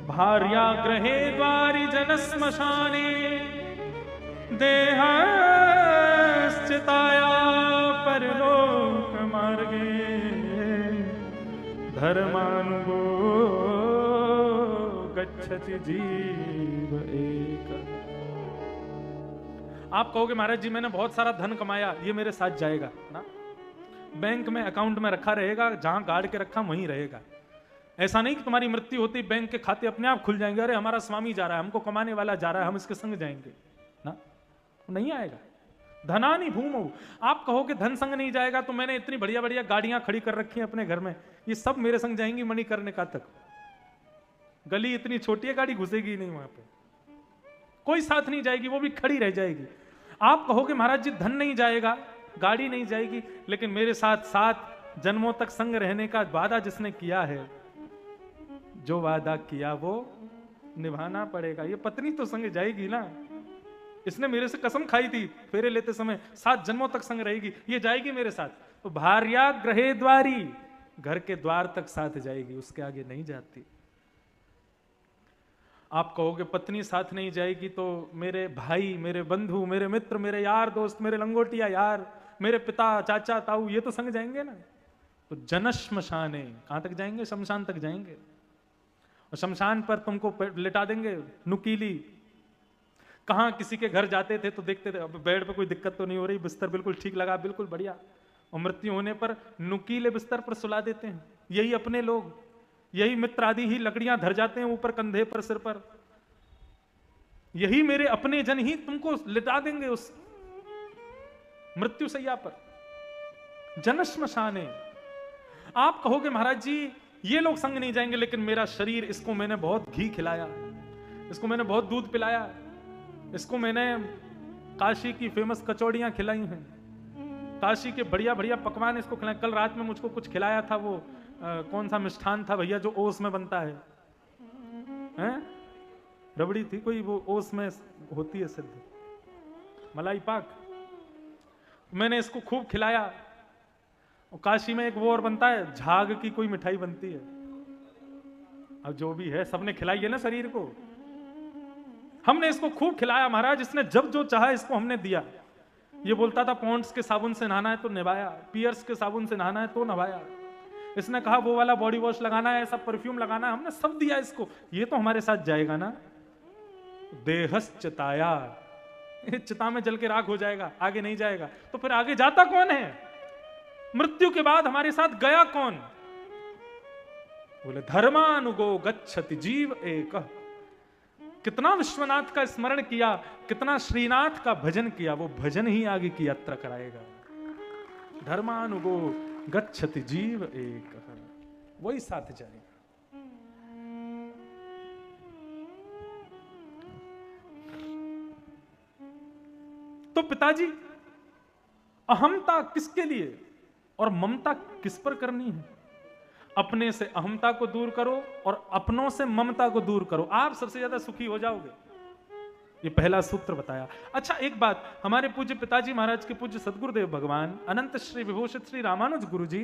भार्या गृहे द्वारि जन श्मशाने, देहश्चिताया परलोक मार्गे, धर्मानुगो गच्छति जीव एक। आप कहोगे महाराज जी मैंने बहुत सारा धन कमाया, ये मेरे साथ जाएगा ना? बैंक में अकाउंट में रखा रहेगा, जहां गाड़ के रखा वहीं रहेगा। ऐसा नहीं कि तुम्हारी मृत्यु होती बैंक के खाते अपने आप खुल जाएंगे, अरे हमारा स्वामी जा रहा है, हमको कमाने वाला जा रहा है, हम इसके संग जाएंगे ना? नहीं आएगा। धनानि भूमौ। आप कहोगे धन संग नहीं जाएगा, तो मैंने इतनी बढ़िया बढ़िया गाड़ियां खड़ी कर रखी हैं अपने घर में, ये सब मेरे संग जाएंगी मणिकर्णिका तक। गली इतनी छोटी है, गाड़ी घुसेगी नहीं वहां पे, कोई साथ नहीं जाएगी, वो भी खड़ी रह जाएगी। आप कहोगे महाराज जी धन नहीं जाएगा, गाड़ी नहीं जाएगी, लेकिन मेरे साथ 7 जन्मों तक संग रहने का वादा जिसने किया है, जो वादा किया वो निभाना पड़ेगा। ये पत्नी तो संग जाएगी ना, इसने मेरे से कसम खाई थी फेरे लेते समय 7 जन्मों तक संग रहेगी, ये जाएगी मेरे साथ। तो भार्या गृहे द्वारी, घर के द्वार तक साथ जाएगी, उसके आगे नहीं जाती। आप कहोगे पत्नी साथ नहीं जाएगी तो मेरे भाई, मेरे बंधु, मेरे मित्र, मेरे यार दोस्त, मेरे लंगोटिया यार, मेरे पिता, चाचा, ताऊ, ये तो संग जाएंगे ना? तो जनश्मशाने, कहां तक जाएंगे? शमशान तक जाएंगे। और शमशान पर तुमको लिटा देंगे नुकीली। कहां किसी के घर जाते थे तो देखते थे, अब बेड पे कोई दिक्कत तो नहीं हो रही, बिस्तर बिल्कुल ठीक लगा, बिल्कुल बढ़िया, और मृत्यु होने पर नुकीले बिस्तर पर सुला देते हैं। यही अपने लोग, यही मित्र आदि ही लकड़ियां धर जाते हैं ऊपर कंधे पर, सिर पर। यही मेरे अपने जन ही तुमको लिटा देंगे उस मृत्यु सैया पर, जनश्मशाने। आप कहोगे महाराज जी ये लोग संग नहीं जाएंगे, लेकिन मेरा शरीर, इसको मैंने बहुत घी खिलाया, इसको मैंने बहुत दूध पिलाया, इसको मैंने काशी की फेमस कचौड़ियां खिलाई हैं, काशी के बढ़िया बढ़िया पकवान इसको खिलाए। कल रात में मुझको कुछ खिलाया था, वो कौन सा मिष्ठान था भैया जो ओस में बनता है? रबड़ी थी कोई, वो ओस में होती है सिद्ध, मलाई पाक। मैंने इसको खूब खिलाया, और काशी में एक वो और बनता है, झाग की कोई मिठाई बनती है। अब जो भी है सबने खिलाई है ना शरीर को, हमने इसको खूब खिलाया महाराज, इसने जब जो चाहा इसको हमने दिया। ये बोलता था पॉन्ड्स के साबुन से नहाना है तो नहाया, पियर्स के साबुन से नहाना है तो नहाया। इसने कहा वो वाला बॉडी वॉश लगाना है, सब परफ्यूम लगाना है, हमने सब दिया इसको। ये तो हमारे साथ जाएगा ना। देहस चिताया, चिता में जल के राख हो जाएगा, आगे नहीं जाएगा। तो फिर आगे जाता कौन है? मृत्यु के बाद हमारे साथ गया कौन? बोले धर्मानुगो गच्छति जीव एक। कितना विश्वनाथ का स्मरण किया, कितना श्रीनाथ का भजन किया, वो भजन ही आगे की यात्रा कराएगा। धर्मानुगो गच्छति जीव एक, वही साथ जाएगा। तो पिताजी, अहमता किसके लिए और ममता किस पर करनी है? अपने से अहमता को दूर करो और अपनों से ममता को दूर करो, आप सबसे ज्यादा सुखी हो जाओगे। ये पहला सूत्र बताया। अच्छा एक बात, हमारे पूज्य पिताजी महाराज के पूज्य सदगुरुदेव भगवान अनंत श्री विभूषित श्री रामानुज गुरु जी,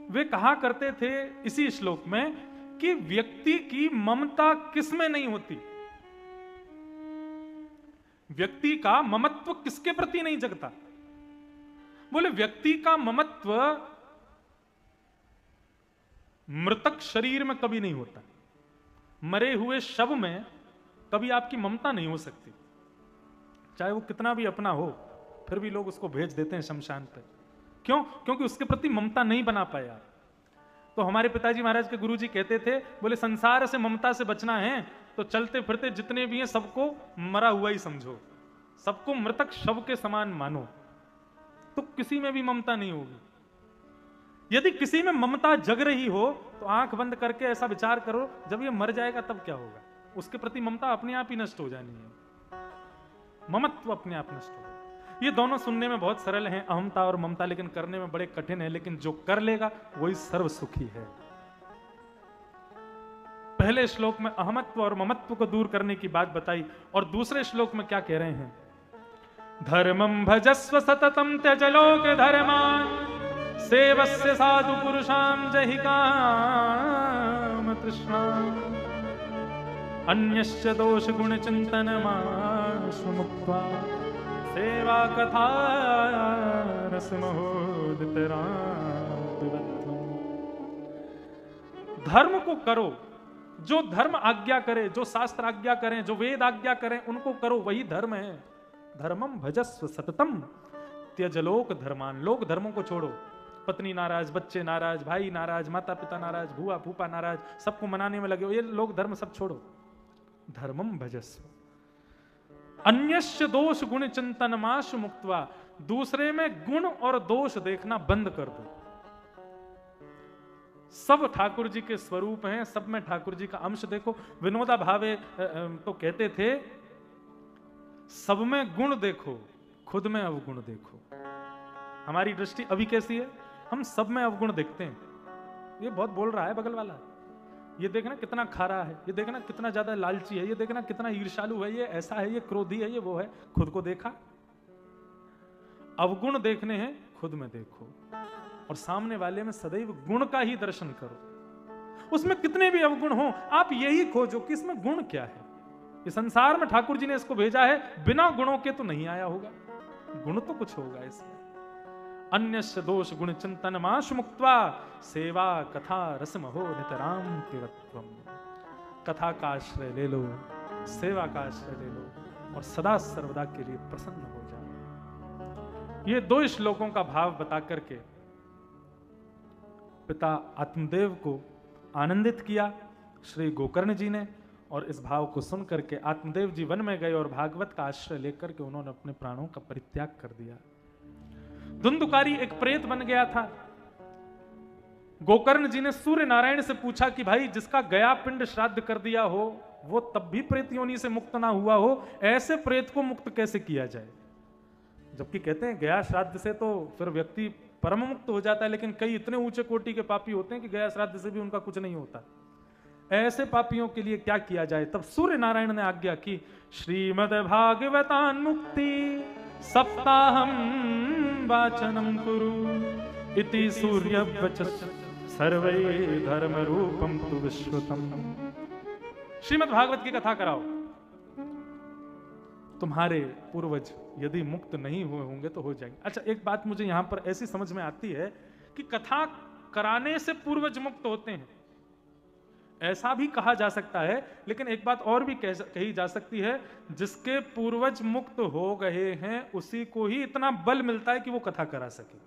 वे कहा करते थे इसी श्लोक में कि व्यक्ति की ममता किसमें नहीं होती, व्यक्ति का ममत्व किसके प्रति नहीं जगता। बोले व्यक्ति का ममत्व मृतक शरीर में कभी नहीं होता, मरे हुए शव में कभी आपकी ममता नहीं हो सकती। चाहे वो कितना भी अपना हो, फिर भी लोग उसको भेज देते हैं शमशान पे। क्यों? क्योंकि उसके प्रति ममता नहीं बना पाया। तो हमारे पिताजी महाराज के गुरुजी कहते थे, बोले संसार से ममता से बचना है तो चलते फिरते जितने भी हैं सबको मरा हुआ ही समझो, सबको मृतक शव के समान मानो, तो किसी में भी ममता नहीं होगी। यदि किसी में ममता जग रही हो तो आंख बंद करके ऐसा विचार करो, जब ये मर जाएगा तब क्या होगा। उसके प्रति ममता अपने आप ही नष्ट हो जानी है, ममत्व अपने आप नष्ट हो। ये दोनों सुनने में बहुत सरल हैं, अहमता और ममता, लेकिन करने में बड़े कठिन है। लेकिन जो कर लेगा वही सर्व सुखी है। पहले श्लोक में अहमत्व और ममत्व को दूर करने की बात बताई, और दूसरे श्लोक में क्या कह रहे हैं? धर्मं भजस्व सततं त्यज लोक धर्मान् सेवस्य साधु पुरुषां जहि काम तृष्णाम् अन्यश्च दोष गुण चिंतनमाशु मुक्त्वा सेवा कथा रसमहोदितराम पिबध्वम्। धर्म को करो, जो धर्म आज्ञा करे, जो शास्त्र आज्ञा करें, जो वेद आज्ञा करें, उनको करो, वही धर्म है। धर्मम भजस्व सततम त्यज लोक धर्मान। लोक धर्मों को छोड़ो, पत्नी नाराज, बच्चे नाराज, भाई नाराज, माता पिता नाराज, भूआ फूफा नाराज, सबको मनाने में लगे हो, ये लोग धर्म सब छोड़ो। धर्मम भजस्व अन्यस्य दोष गुण चिंतनमाश मुक्त्वा। दूसरे में गुण और दोष देखना बंद कर दो। सब ठाकुर जी के स्वरूप हैं, सब में ठाकुर जी का अंश देखो। विनोदा भावे तो कहते थे, सब में गुण देखो, खुद में अवगुण देखो। हमारी दृष्टि अभी कैसी है? हम सब में अवगुण देखते हैं। ये बहुत बोल रहा है बगल वाला, ये देखना कितना खारा है, ये देखना कितना ज्यादा लालची है, ये देखना कितना ईर्ष्यालु है, ये ऐसा है, ये क्रोधी है, ये वो है। खुद को देखा? अवगुण देखने हैं, खुद में देखो, और सामने वाले में सदैव गुण का ही दर्शन करो। उसमें कितने भी अवगुण हो, आप यही खोजो कि इसमें गुण क्या है। इस संसार में ठाकुर जी ने इसको भेजा है, बिना गुणों के तो नहीं आया होगा, गुण तो कुछ होगा इसमें। अन्यस्य दोष गुण चिंतन माश मुक्त्वा सेवा कथा रसमहो नितराम तिवत्वम। कथा का आश्रय ले लो, सेवा का आश्रय ले लो, और सदा सर्वदा के लिए प्रसन्न हो जाओ। ये दो श्लोकों का भाव बता करके पिता आत्मदेव को आनंदित किया श्री गोकर्ण जी ने, और इस भाव को सुन करके आत्मदेव जी वन में गए और भागवत का आश्रय लेकर के उन्होंने अपने प्राणों का परित्याग कर दिया। धुंधुकारी एक प्रेत बन गया था। गोकर्ण जी ने सूर्य नारायण से पूछा कि भाई जिसका गया पिंड श्राद्ध कर दिया हो, वो तब भी प्रेत योनि से मुक्त ना हुआ हो, ऐसे प्रेत को मुक्त कैसे किया जाए? जबकि कहते हैं गया श्राद्ध से तो फिर व्यक्ति परम मुक्त हो जाता है, लेकिन कई इतने ऊंचे कोटि के पापी होते हैं कि गया श्राद्ध से भी उनका कुछ नहीं होता। ऐसे पापियों के लिए क्या किया जाए? तब सूर्य नारायण ने आज्ञा की, श्रीमद् भागवतान मुक्ति सप्ताहम वाचनम कुरु इति सूर्यवचस् सर्वै धर्म रूपम तु विश्रुतम। श्रीमद् भागवत की कथा कराओ। तुम्हारे पूर्वज यदि मुक्त नहीं हुए होंगे तो हो जाएंगे। अच्छा, एक बात मुझे यहां पर ऐसी समझ में आती है कि कथा कराने से पूर्वज मुक्त होते हैं, ऐसा भी कहा जा सकता है। लेकिन एक बात और भी कही जा सकती है, जिसके पूर्वज मुक्त हो गए हैं उसी को ही इतना बल मिलता है कि वो कथा करा सके।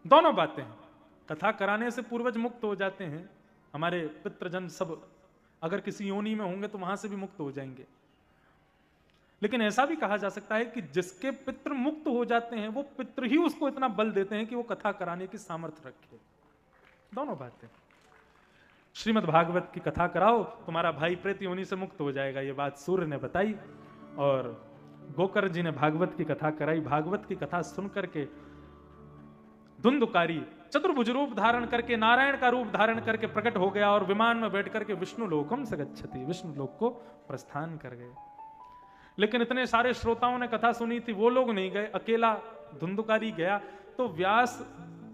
दोनों बातें हैं। कथा कराने से पूर्वज मुक्त हो जाते हैं, हमारे पितृजन सब अगर किसी योनि में होंगे तो वहां से भी मुक्त हो जाएंगे। लेकिन ऐसा भी कहा जा सकता है कि जिसके पितृ मुक्त हो जाते हैं वो पितृ ही उसको इतना बल देते हैं कि वो कथा कराने की सामर्थ्य रखे। दोनों बातें। श्रीमद् भागवत की कथा कराओ, तुम्हारा भाई प्रेत योनि से मुक्त हो जाएगा। ये बात सूर्य ने बताई और गोकर्ण जी ने भागवत की कथा कराई। भागवत की कथा सुन करके धुंधुकारी चतुर्भुज रूप धारण करके, नारायण का रूप धारण करके प्रकट हो गया और विमान में बैठ करके विष्णु लोकम से गच्छति, विष्णु लोक को प्रस्थान कर गए। लेकिन इतने सारे श्रोताओं ने कथा सुनी थी, वो लोग नहीं गए, अकेला धुंधुकारी गया। तो व्यास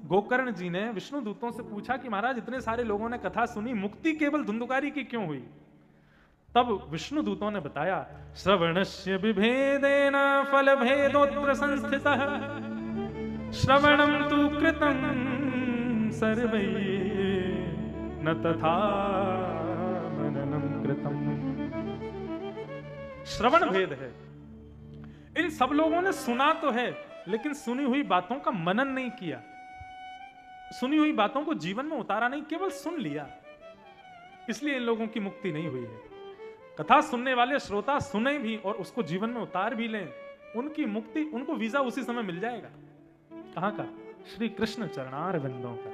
गोकर्ण जी ने विष्णु दूतों से पूछा कि महाराज इतने सारे लोगों ने कथा सुनी, मुक्ति केवल धुंधुकारी की क्यों हुई? तब विष्णु दूतों ने बताया, श्रवणस्य विभेदेन फल भेदोत्र संस्थितः श्रवणम तु कृतं सर्वैः न तथा मननम कृतम। श्रवण भेद है। इन सब लोगों ने सुना तो है, लेकिन सुनी हुई बातों का मनन नहीं किया, सुनी हुई बातों को जीवन में उतारा नहीं, केवल सुन लिया। इसलिए इन लोगों की मुक्ति नहीं हुई है। कथा सुनने वाले श्रोता सुने भी और उसको जीवन में उतार भी लें, उनकी मुक्ति, उनको वीजा उसी समय मिल जाएगा। कहां का? श्री कृष्ण चरणार बिंदों का,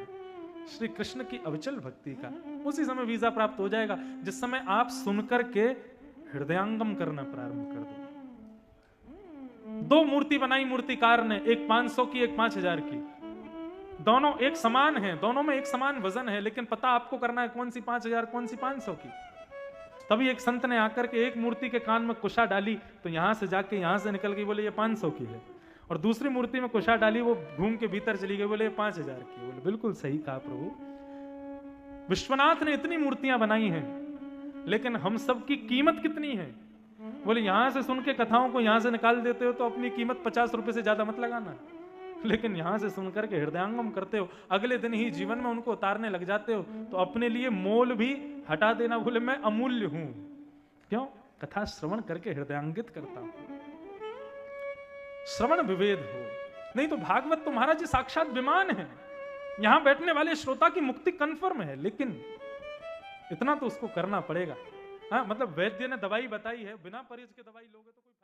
श्री कृष्ण की अविचल भक्ति का, उसी समय वीजा प्राप्त हो जाएगा जिस समय आप सुनकर के हृदयांगम करना प्रारंभ कर दो। दो मूर्ति बनाई मूर्तिकार ने, एक 500 की, एक 5000 की। दोनों एक समान हैं, दोनों में एक समान वजन है, लेकिन पता आपको करना है कौन सी 5000, कौन सी 500 की। तभी एक संत ने आकर के एक मूर्ति के कान में कुशा डाली, तो यहां से जाके यहां से निकल गई, बोले ये 500 की है। और दूसरी मूर्ति में कुशा डाली, वो घूम के भीतर चली गई, बोले 5000 की। बोले बिल्कुल सही कहा प्रभु। विश्वनाथ ने इतनी मूर्तियां बनाई हैं, लेकिन हम सब की कीमत कितनी है? बोले यहां से सुन के कथाओं को यहां से निकाल देते हो तो अपनी कीमत 50 रुपए से ज्यादा मत लगाना, लेकिन यहां से सुनकर के हृदयांगम करते हो, अगले दिन ही जीवन में उनको उतारने लग जाते हो, तो अपने लिए मोल भी हटा देना। बोले मैं अमूल्य हूं, क्यों? कथा श्रवण करके हृदयांगित करता हूं। श्रवण विवेद हो, नहीं तो भागवत तुम्हारा जी साक्षात विमान है, यहां बैठने वाले श्रोता की मुक्ति कन्फर्म है, लेकिन इतना तो उसको करना पड़ेगा। हाँ, मतलब वैद्य ने दवाई बताई है, बिना परहेज के दवाई लोगे तो कोई